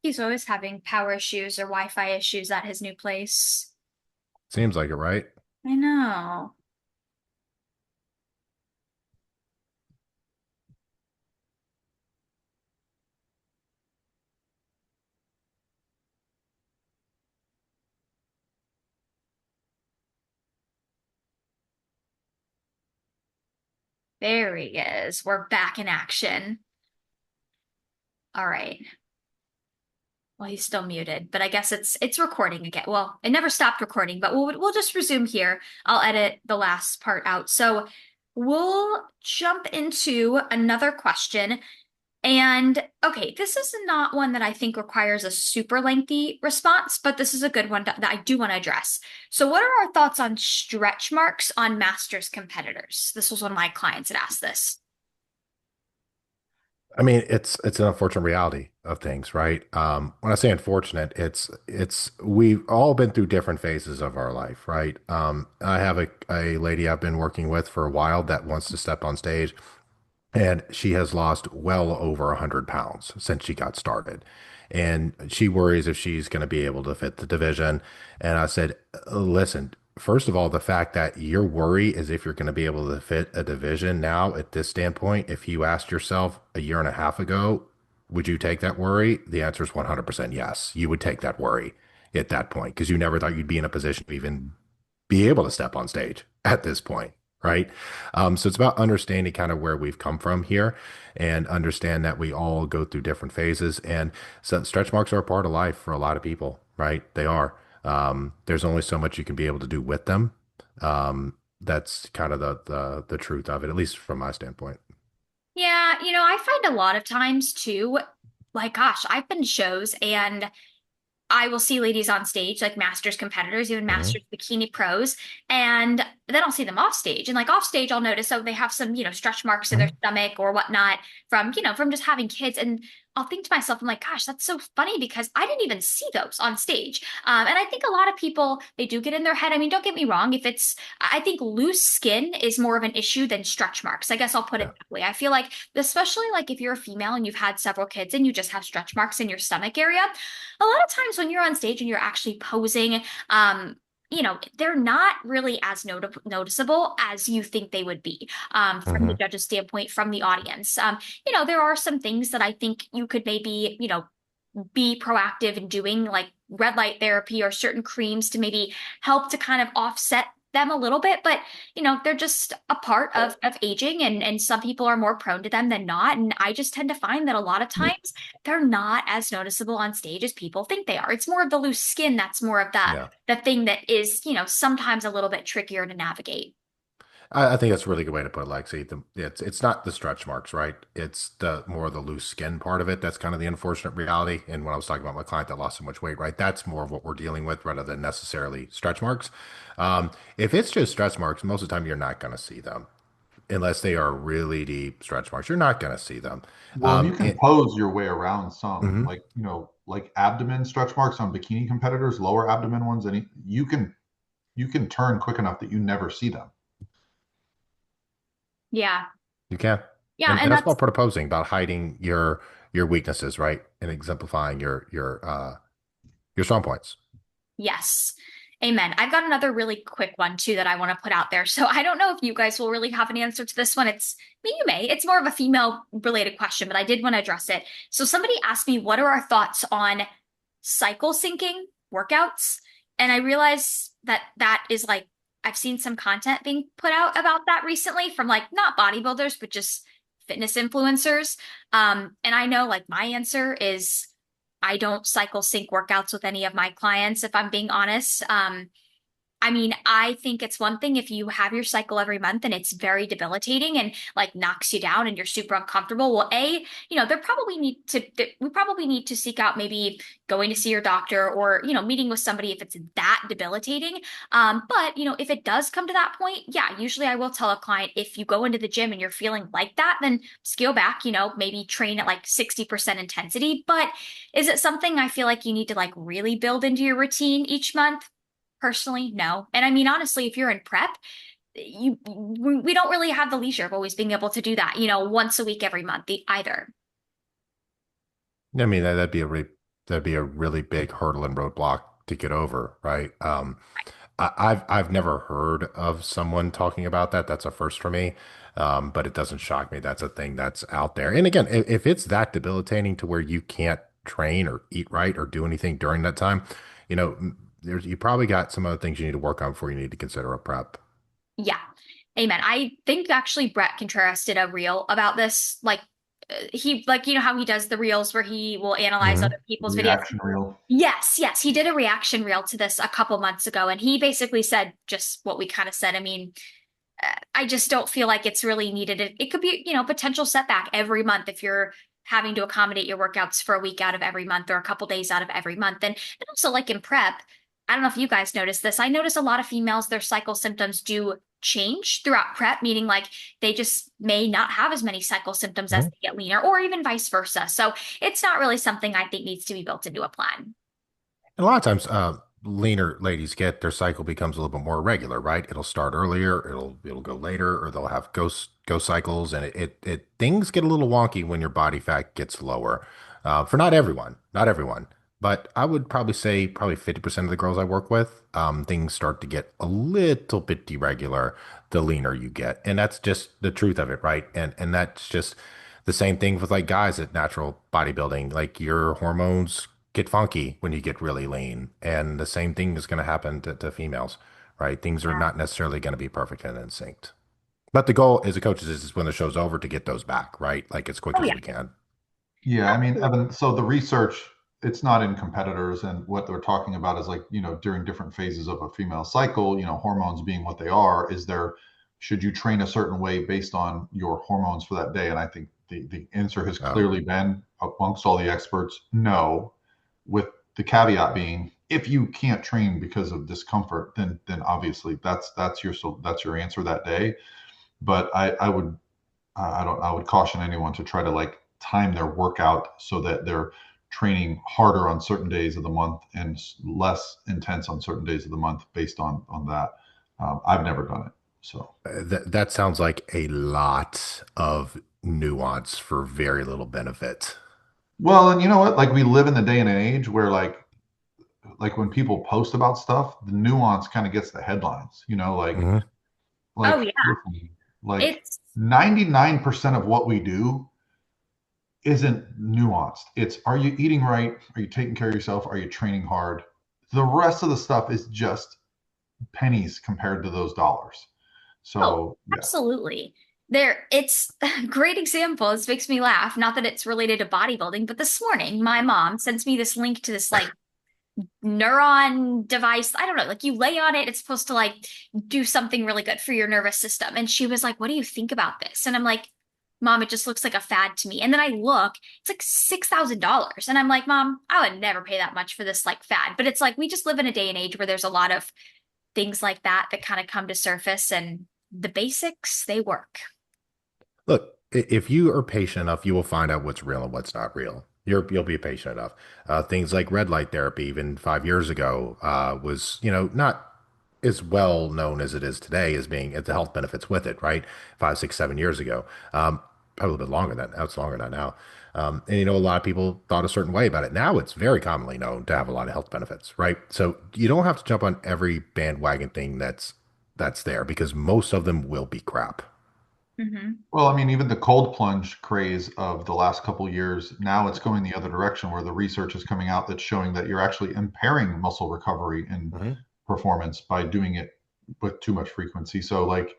He's always having power issues or Wi-Fi issues at his new place. Seems like it, right? I know. There he is. We're back in action. All right. Well, he's still muted, but I guess it's recording again. Well, it never stopped recording, but we'll just resume here. I'll edit the last part out. So we'll jump into another question. And okay, this is not one that I think requires a super lengthy response, but this is a good one that I do want to address. So, what are our thoughts on stretch marks on masters competitors? This was one of my clients that asked this. I mean, it's an unfortunate reality of things, right? When I say unfortunate, it's we've all been through different phases of our life, right? I have a lady I've been working with for a while that wants to step on stage, and she has lost well over 100 pounds since she got started. And she worries if she's going to be able to fit the division. And I said, listen, first of all, the fact that your worry is if you're going to be able to fit a division now at this standpoint, if you asked yourself a year and a half ago, would you take that worry? The answer is 100% yes. You would take that worry at that point because you never thought you'd be in a position to even be able to step on stage at this point, right? So it's about understanding kind of where we've come from here and understand that we all go through different phases. And so stretch marks are a part of life for a lot of people, right? They are. There's only so much you can be able to do with them. That's kind of the truth of it, at least from my standpoint. Yeah, I find a lot of times too, like, gosh, I've been to shows and I will see ladies on stage, like masters competitors, even Hmm. masters bikini pros, and then I'll see them off stage. And like off stage, I'll notice, oh, they have some, stretch marks in their Hmm. stomach or whatnot from, from just having kids. And I'll think to myself, I'm like, gosh, that's so funny because I didn't even see those on stage. And I think a lot of people, they do get in their head. I mean, don't get me wrong. I think loose skin is more of an issue than stretch marks. I guess I'll put it Yeah. that way. I feel like, especially like if you're a female and you've had several kids and you just have stretch marks in your stomach area, a lot of times when you're on stage and you're actually posing, they're not really as noticeable as you think they would be from the Hmm. judge's standpoint, from the audience. There are some things that I think you could maybe, be proactive in doing, like red light therapy or certain creams to maybe help to kind of offset them a little bit, but they're just a part of aging, and some people are more prone to them than not. And I just tend to find that a lot of times they're not as noticeable on stage as people think they are. It's more of the loose skin that's more of Yeah. the thing that is, sometimes a little bit trickier to navigate. I think that's a really good way to put it, Lexi. It's not the stretch marks, right? It's the more of the loose skin part of it. That's kind of the unfortunate reality. And when I was talking about my client that lost so much weight, right? That's more of what we're dealing with rather than necessarily stretch marks. If it's just stretch marks, most of the time you're not going to see them unless they are really deep stretch marks. You're not going to see them. Well, and you Um, can it, pose your way around some, mhm. like, like abdomen stretch marks on bikini competitors, lower abdomen ones, and you can turn quick enough that you never see them. Yeah. You can. Yeah, And and that's that's about proposing, about hiding your weaknesses, right? And exemplifying your strong points. yes. Amen. I've got another really quick one too that I want to put out there. So I don't know if you guys will really have an answer to this one. You may. It's more of a female related question, but I did want to address it. So somebody asked me, what are our thoughts on cycle syncing workouts? And I realized that that is like, I've seen some content being put out about that recently from like not bodybuilders, but just fitness influencers. And I know like my answer is I don't cycle sync workouts with any of my clients, if I'm being honest. I mean, I think it's one thing if you have your cycle every month and it's very debilitating and like knocks you down and you're super uncomfortable. Well, we probably need to seek out maybe going to see your doctor or, meeting with somebody if it's that debilitating. But, if it does come to that point, yeah, usually I will tell a client if you go into the gym and you're feeling like that, then scale back, maybe train at like 60% intensity. But is it something I feel like you need to like really build into your routine each month? Personally, no. And I mean, honestly, if you're in prep, we don't really have the leisure of always being able to do that, once a week, every month either. I mean, that'd be a really big hurdle and roadblock to get over, right? I've never heard of someone talking about that. That's a first for me. But it doesn't shock me. That's a thing that's out there. And again, if it's that debilitating to where you can't train or eat right or do anything during that time, you probably got some other things you need to work on before you need to consider a prep. Yeah. Amen. I think actually Brett Contreras did a reel about this. Like how he does the reels where he will analyze Hmm. other people's videos. Reaction reel. Yes, yes, he did a reaction reel to this a couple months ago, and he basically said just what we kind of said. I mean, I just don't feel like it's really needed. It could be, potential setback every month if you're having to accommodate your workouts for a week out of every month or a couple days out of every month. And also like in prep, I don't know if you guys notice this. I notice a lot of females, their cycle symptoms do change throughout prep, meaning like they just may not have as many cycle symptoms as Mhm. they get leaner, or even vice versa. So it's not really something I think needs to be built into a plan. A lot of times, leaner ladies get their cycle becomes a little bit more irregular, right? It'll start earlier, it'll go later, or they'll have ghost cycles, and it things get a little wonky when your body fat gets lower. For not everyone, but I would probably say probably 50% of the girls I work with, things start to get a little bit irregular the leaner you get, and that's just the truth of it, right? And that's just the same thing with like guys at natural bodybuilding, like your hormones get funky when you get really lean. And the same thing is going to happen to females, right? Things are not necessarily going to be perfect and in sync. But the goal as a coach is when the show's over to get those back, right? Like as quick Oh as yeah. we can. Yeah, I mean, Absolutely. Evan, so the research, it's not in competitors, and what they're talking about is like, during different phases of a female cycle, hormones being what they are, should you train a certain way based on your hormones for that day? And I think the answer has Um, clearly been amongst all the experts, no, with the caveat being, if you can't train because of discomfort, then obviously that's your answer that day. But I would caution anyone to try to like time their workout so that they're training harder on certain days of the month and less intense on certain days of the month based on that. I've never done it, so. that sounds like a lot of nuance for very little benefit. Well, and you know what? Like we live in the day and age where like when people post about stuff, the nuance kind of gets the headlines. Hmm. Oh Like yeah. listen, like It's 99% of what we do isn't nuanced. It's, are you eating right? Are you taking care of yourself? Are you training hard? The rest of the stuff is just pennies compared to those dollars. Oh, So yeah. absolutely. It's a great example. This makes me laugh. Not that it's related to bodybuilding, but this morning, my mom sends me this link to this like neuron device. I don't know, like you lay on it, it's supposed to like do something really good for your nervous system. And she was like, "What do you think about this?" And I'm like, "Mom, it just looks like a fad to me." And then I look, it's like $6,000. And I'm like, "Mom, I would never pay that much for this like fad." But it's like we just live in a day and age where there's a lot of things like that that kind of come to surface, and the basics, they work. Look, if you are patient enough, you will find out what's real and what's not real. You'll be patient enough. Things like red light therapy, even 5 years ago, was not as well known as it is today as being the health benefits with it, right? 5, 6, 7 years ago, probably a little bit longer than now. It's longer than now. And a lot of people thought a certain way about it. Now it's very commonly known to have a lot of health benefits, right? So you don't have to jump on every bandwagon thing that's there because most of them will be crap. Hmm. Well, I mean, even the cold plunge craze of the last couple of years, now it's going the other direction where the research is coming out that's showing that you're actually impairing muscle recovery and Hmm. performance by doing it with too much frequency. So, like,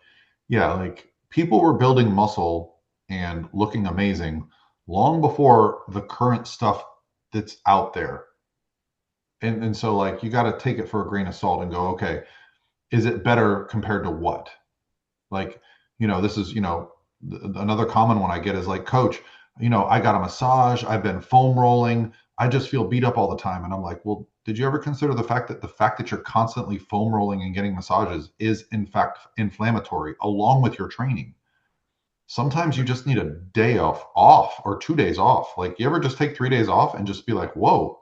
yeah, like people were building muscle and looking amazing long before the current stuff that's out there. And so, like, you got to take it for a grain of salt and go, okay, is it better compared to what? Like, this is, another common one I get is like, coach, I got a massage, I've been foam rolling, I just feel beat up all the time. And I'm like, well, did you ever consider the fact that you're constantly foam rolling and getting massages is in fact inflammatory along with your training? Sometimes you just need a day off or 2 days off. Like, you ever just take 3 days off and just be like, whoa,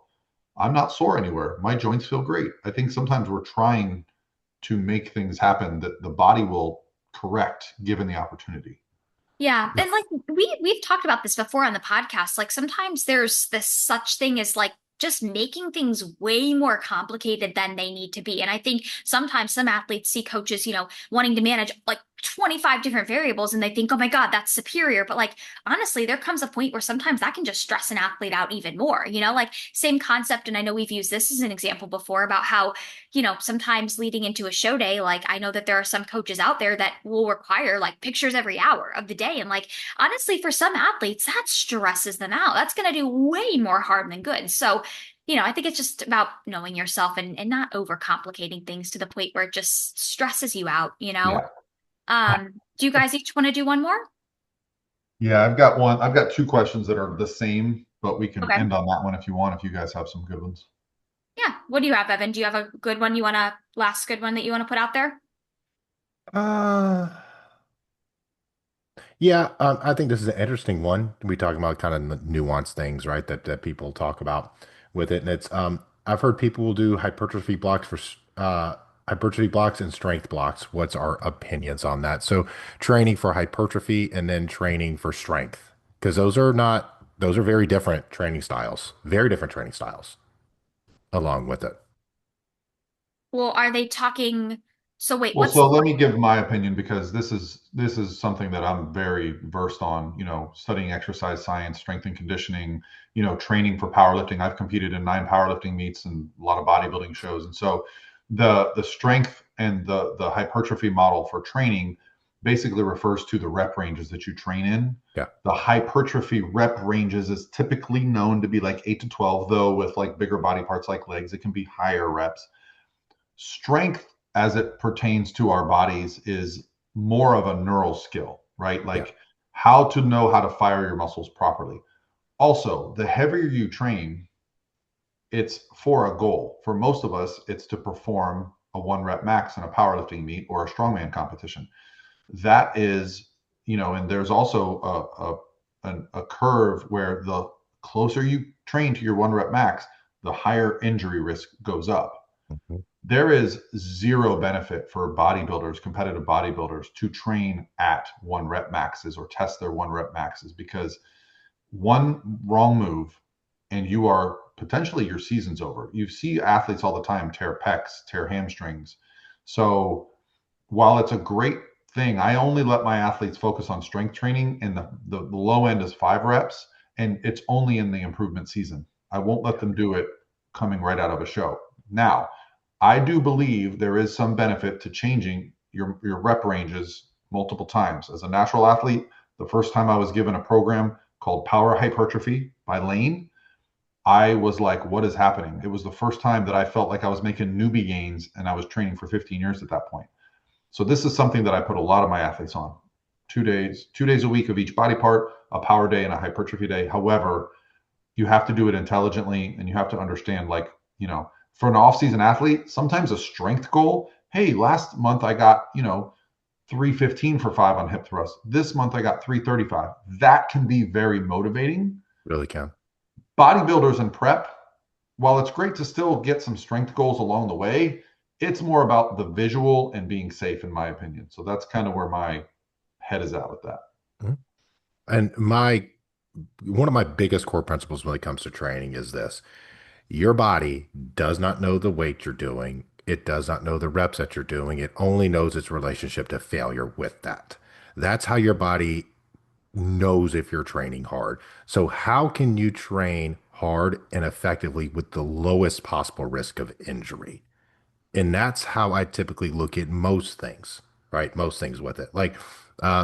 I'm not sore anywhere. My joints feel great. I think sometimes we're trying to make things happen that the body will correct given the opportunity. Yeah, and like we've talked about this before on the podcast. Like sometimes there's this such thing as like just making things way more complicated than they need to be. And I think sometimes some athletes see coaches, wanting to manage like 25 different variables and they think, "Oh my God, that's superior." But like honestly, there comes a point where sometimes that can just stress an athlete out even more, like same concept. And I know we've used this as an example before about how sometimes leading into a show day, like I know that there are some coaches out there that will require like pictures every hour of the day. And like, honestly, for some athletes, that stresses them out. That's going to do way more harm than good. So, I think it's just about knowing yourself and not overcomplicating things to the point where it just stresses you out. Yeah. Do you guys each want to do one more? Yeah, I've got one. I've got two questions that are the same, but we can Okay. end on that one if you want, if you guys have some good ones. Yeah. What do you have, Evan? Do you have a good one last good one that you want to put out there? Uh, yeah, I think this is an interesting one. We talk about kind of nuanced things, right? That people talk about with it, and it's I've heard people will do hypertrophy blocks for hypertrophy blocks and strength blocks. What's our opinions on that? So training for hypertrophy and then training for strength, because those are very different training styles, very different training styles along with it. Well, are they talking? So wait, Well, what's so let me give my opinion because this is something that I'm very versed on, studying exercise science, strength and conditioning, training for powerlifting. I've competed in 9 powerlifting meets and a lot of bodybuilding shows. And so the strength and the hypertrophy model for training basically refers to the rep ranges that you train in. Yeah. The hypertrophy rep ranges is typically known to be like 8 to 12, though with like bigger body parts like legs, it can be higher reps. Strength as it pertains to our bodies is more of a neural skill, right? Yeah. Like how to know how to fire your muscles properly. Also, the heavier you train, it's for a goal. For most of us, it's to perform a 1 rep max in a powerlifting meet or a strongman competition. That is, and there's also a curve where the closer you train to your 1 rep max, the higher injury risk goes up. Mhm. There is zero benefit for bodybuilders, competitive bodybuilders, to train at 1 rep maxes or test their 1 rep maxes because one wrong move and you are potentially your season's over. You see athletes all the time tear pecs, tear hamstrings. So while it's a great thing, I only let my athletes focus on strength training, and the low end is 5 reps, and it's only in the improvement season. I won't let them do it coming right out of a show. Now, I do believe there is some benefit to changing your rep ranges multiple times. As a natural athlete, the first time I was given a program called Power Hypertrophy by Lane, I was like, what is happening? It was the first time that I felt like I was making newbie gains and I was training for 15 years at that point. So this is something that I put a lot of my athletes on. 2 days, 2 days a week of each body part, a power day and a hypertrophy day. However, you have to do it intelligently and you have to understand, like, for an off-season athlete, sometimes a strength goal. Hey, last month I got, 315 for 5 on hip thrust. This month I got 335. That can be very motivating. Really can. Bodybuilders and prep, while it's great to still get some strength goals along the way, it's more about the visual and being safe, in my opinion. So that's kind of where my head is at with that. Mhm. And my one of my biggest core principles when it comes to training is this. Your body does not know the weight you're doing. It does not know the reps that you're doing. It only knows its relationship to failure with that. That's how your body knows if you're training hard. So how can you train hard and effectively with the lowest possible risk of injury? And that's how I typically look at most things, right? Most things with it. Like,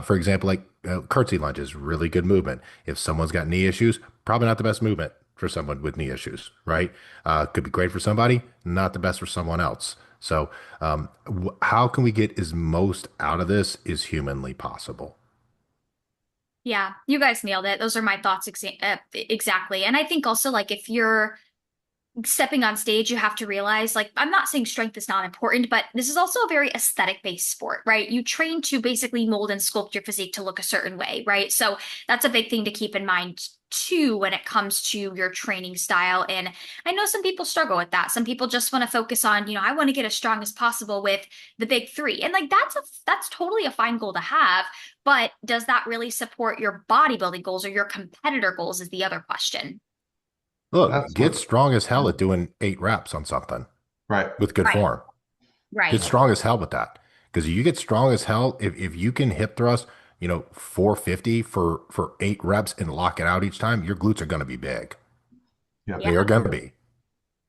for example, like curtsy lunges, really good movement. If someone's got knee issues, probably not the best movement for someone with knee issues, right? Could be great for somebody, not the best for someone else. So, how can we get as most out of this as humanly possible? Yeah, you guys nailed it. Those are my thoughts exactly. And I think also like if you're stepping on stage, you have to realize, like, I'm not saying strength is not important, but this is also a very aesthetic based sport, right? You train to basically mold and sculpt your physique to look a certain way, right? So that's a big thing to keep in mind too when it comes to your training style. And I know some people struggle with that. Some people just want to focus on, I want to get as strong as possible with the big three. And like that's totally a fine goal to have, but does that really support your bodybuilding goals or your competitor goals is the other question. Look, That's get what, strong as hell at doing 8 reps on something right. with good Right, form. Get right. strong as hell with that. Because you get strong as hell if you can hip thrust, 450 for 8 reps and lock it out each time, your glutes are going to be big. Yeah. They Yeah. are going to be.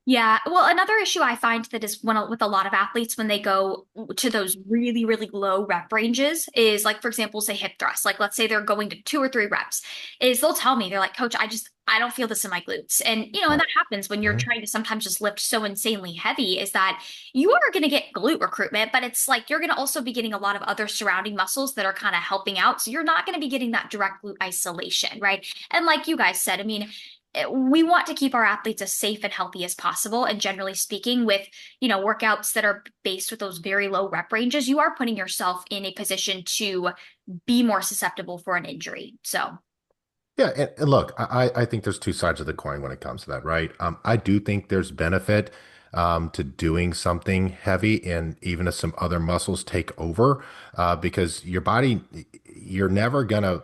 Yeah. Well, another issue I find that is with a lot of athletes when they go to those really, really low rep ranges is like, for example, say hip thrust. Like, let's say they're going to 2 or 3 reps, is they'll tell me, they're like, Coach, I don't feel this in my glutes. And, and Right. that happens when you're Mhm. trying to sometimes just lift so insanely heavy, is that you are going to get glute recruitment, but it's like you're going to also be getting a lot of other surrounding muscles that are kind of helping out. So you're not going to be getting that direct glute isolation, right? And like you guys said, I mean, we want to keep our athletes as safe and healthy as possible. And generally speaking, with, workouts that are based with those very low rep ranges, you are putting yourself in a position to be more susceptible for an injury. So, Yeah, and look, I think there's two sides of the coin when it comes to that, right? I do think there's benefit to doing something heavy, and even if some other muscles take over, because your body, you're never gonna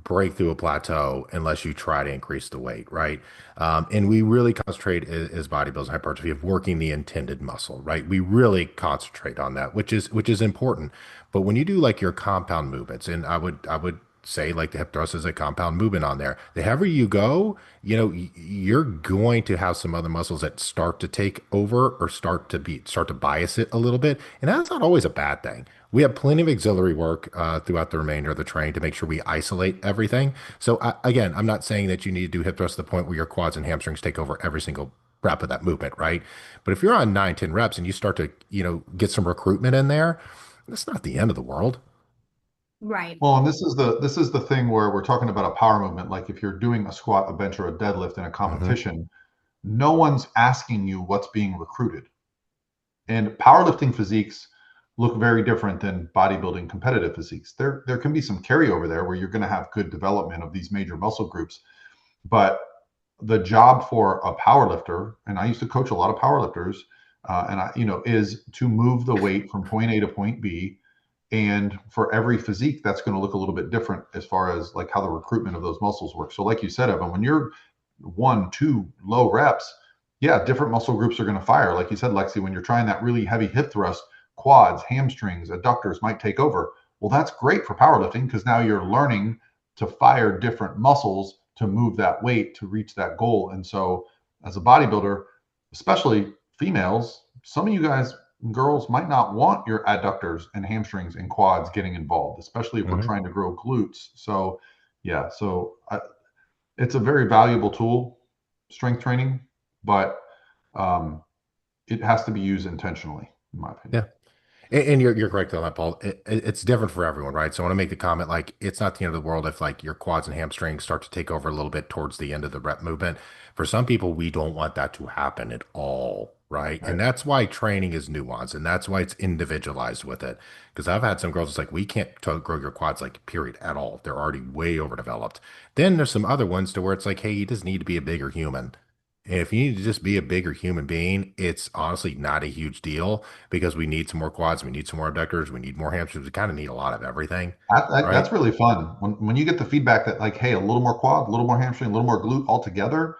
break through a plateau unless you try to increase the weight, right? And we really concentrate as bodybuilders and hypertrophy of working the intended muscle, right? We really concentrate on that, which is important. But when you do like your compound movements, and I would say like the hip thrust is a compound movement on there. The heavier you go, you're going to have some other muscles that start to take over or start to bias it a little bit, and that's not always a bad thing. We have plenty of auxiliary work throughout the remainder of the train to make sure we isolate everything. So again, I'm not saying that you need to do hip thrust to the point where your quads and hamstrings take over every single rep of that movement, right? But if you're on 9, 10 reps and you start to, get some recruitment in there, that's not the end of the world. right. Well, and this is the thing where we're talking about a power movement. Like if you're doing a squat, a bench, or a deadlift in a Hmm. competition, no one's asking you what's being recruited. And powerlifting physiques look very different than bodybuilding competitive physiques. There can be some carryover there where you're going to have good development of these major muscle groups, but the job for a powerlifter, and I used to coach a lot of powerlifters, and is to move the weight from point A to point B. And for every physique, that's going to look a little bit different as far as like how the recruitment of those muscles work. So, like you said, Evan, when you're 1, 2 low reps, yeah, different muscle groups are going to fire. Like you said, Lexi, when you're trying that really heavy hip thrust, quads, hamstrings, adductors might take over. Well, that's great for powerlifting because now you're learning to fire different muscles to move that weight to reach that goal. And so, as a bodybuilder, especially females, some of you guys, girls, might not want your adductors and hamstrings and quads getting involved, especially if we're Hmm. trying to grow glutes. So, yeah, it's a very valuable tool, strength training, but um, it has to be used intentionally, in my opinion. Yeah. And you're correct on that, Paul. It's different for everyone, right? So I want to make the comment like it's not the end of the world if like your quads and hamstrings start to take over a little bit towards the end of the rep movement. For some people, we don't want that to happen at all, right? And Right. that's why training is nuanced, and that's why it's individualized with it. Because I've had some girls, it's like we can't grow your quads like period at all. They're already way overdeveloped. Then there's some other ones to where it's like, hey, you just need to be a bigger human. And if you need to just be a bigger human being, it's honestly not a huge deal because we need some more quads, we need some more abductors, we need more hamstrings. We kind of need a lot of everything, That's right? really fun when you get the feedback that like, hey, a little more quad, a little more hamstring, a little more glute altogether.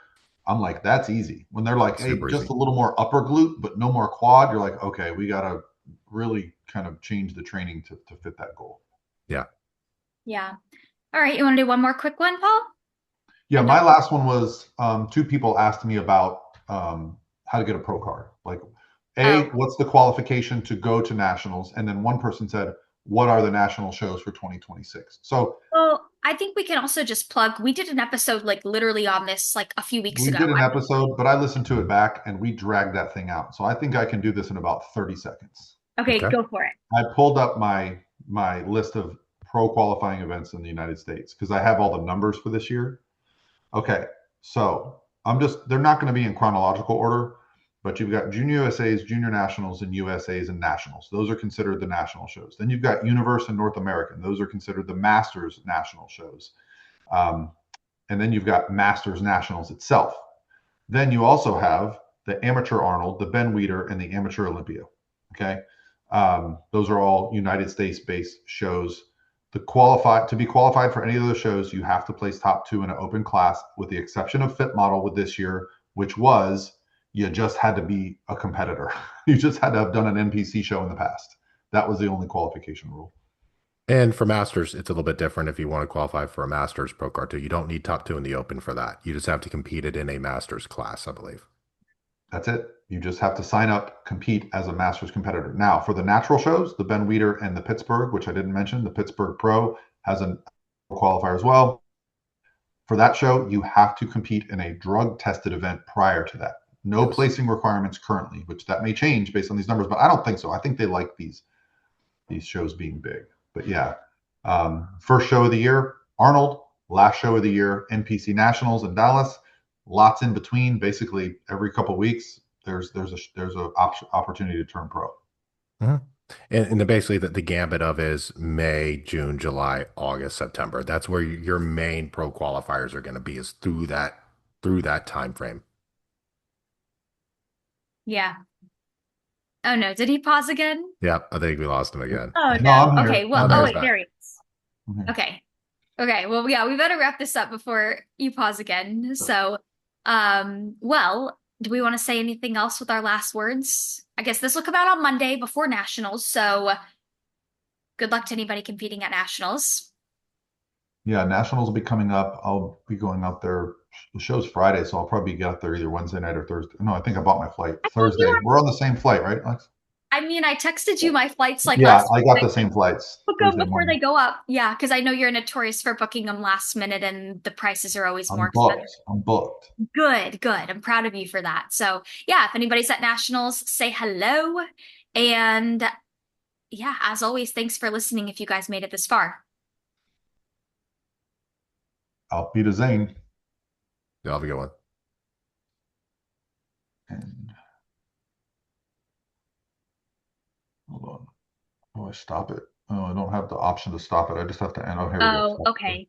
I'm like, that's easy. When they're like, It's hey, super just easy. a little more upper glute, but no more quad, you're like, okay, we gotta really kind of change the training to fit that goal. Yeah. Yeah. All right. You want to do one more quick one, Paul? Yeah, And then, my last one was two people asked me about how to get a pro card. Like, oh, what's the qualification to go to nationals? And then one person said, what are the national shows for 2026? So well, I think we can also just plug. We did an episode like literally on this like a few weeks we ago. did an episode, but I listened to it Mhm. back and we dragged that thing out. So I think I can do this in about 30 seconds. Okay, Okay. go for it. I pulled up my list of pro qualifying events in the United States because I have all the numbers for this year. Okay, so they're not going to be in chronological order, but you've got Junior USA's, Junior Nationals, and USA's and Nationals. Those are considered the national shows. Then you've got Universe and North American. Those are considered the Masters national shows. Um, and then you've got Masters Nationals itself. Then you also have the Amateur Arnold, the Ben Weider, and the Amateur Olympia. Okay, those are all United States based shows. To be qualified for any of those shows, you have to place top two in an open class, with the exception of Fit Model with this year, which was you just had to be a competitor. You just had to have done an NPC show in the past. That was the only qualification rule. And for masters, it's a little bit different if you want to qualify for a masters pro card too. You don't need top two in the open for that. You just have to compete it in a masters class, I believe. That's it. You just have to sign up, compete as a Masters competitor. Now, for the natural shows, the Ben Weider and the Pittsburgh, which I didn't mention, the Pittsburgh Pro has a qualifier as well. For that show, you have to compete in a drug tested event prior to that. No Yes. placing requirements currently, which that may change based on these numbers, but I don't think so. I think they like these shows being big. But yeah, first show of the year, Arnold. Last show of the year, NPC Nationals in Dallas. Lots in between. Basically, every couple of weeks, there's a opportunity to turn pro. Mhm. And then basically the gambit of is May, June, July, August, September. That's where your main pro qualifiers are going to be is through that time frame. Yeah. Oh no, did he pause again? Yep, I think we lost him again. Oh No, no. I'm Okay, here. well, Oh, I'm there oh he's here. wait, back. there he is. I'm here. Okay. Okay, well, yeah, we better wrap this up before you pause again. So, well, do we want to say anything else with our last words? I guess this will come out on Monday before Nationals, so good luck to anybody competing at Nationals. Yeah, Nationals will be coming up. I'll be going out there. The show's Friday, so I'll probably get out there either Wednesday night or Thursday. No, I think I bought my flight I thought you Thursday. were, We're on the same flight, right, Lex? I mean, I texted you my flights like Yeah, last I week. got I the said, same flights book them Thursday before morning. they go up. Yeah, because I know you're notorious for booking them last minute and the prices are always more I'm expensive. booked. I'm booked. Good, good. I'm proud of you for that. So, yeah, if anybody's at Nationals, say hello. And yeah, as always, thanks for listening if you guys made it this far. I'll be to Zane. Yeah, I'll be going. And hold on. Oh, I stop it. Oh, I don't have the option to stop it. I just have to end. Oh, here we go. Oh, Stop. okay.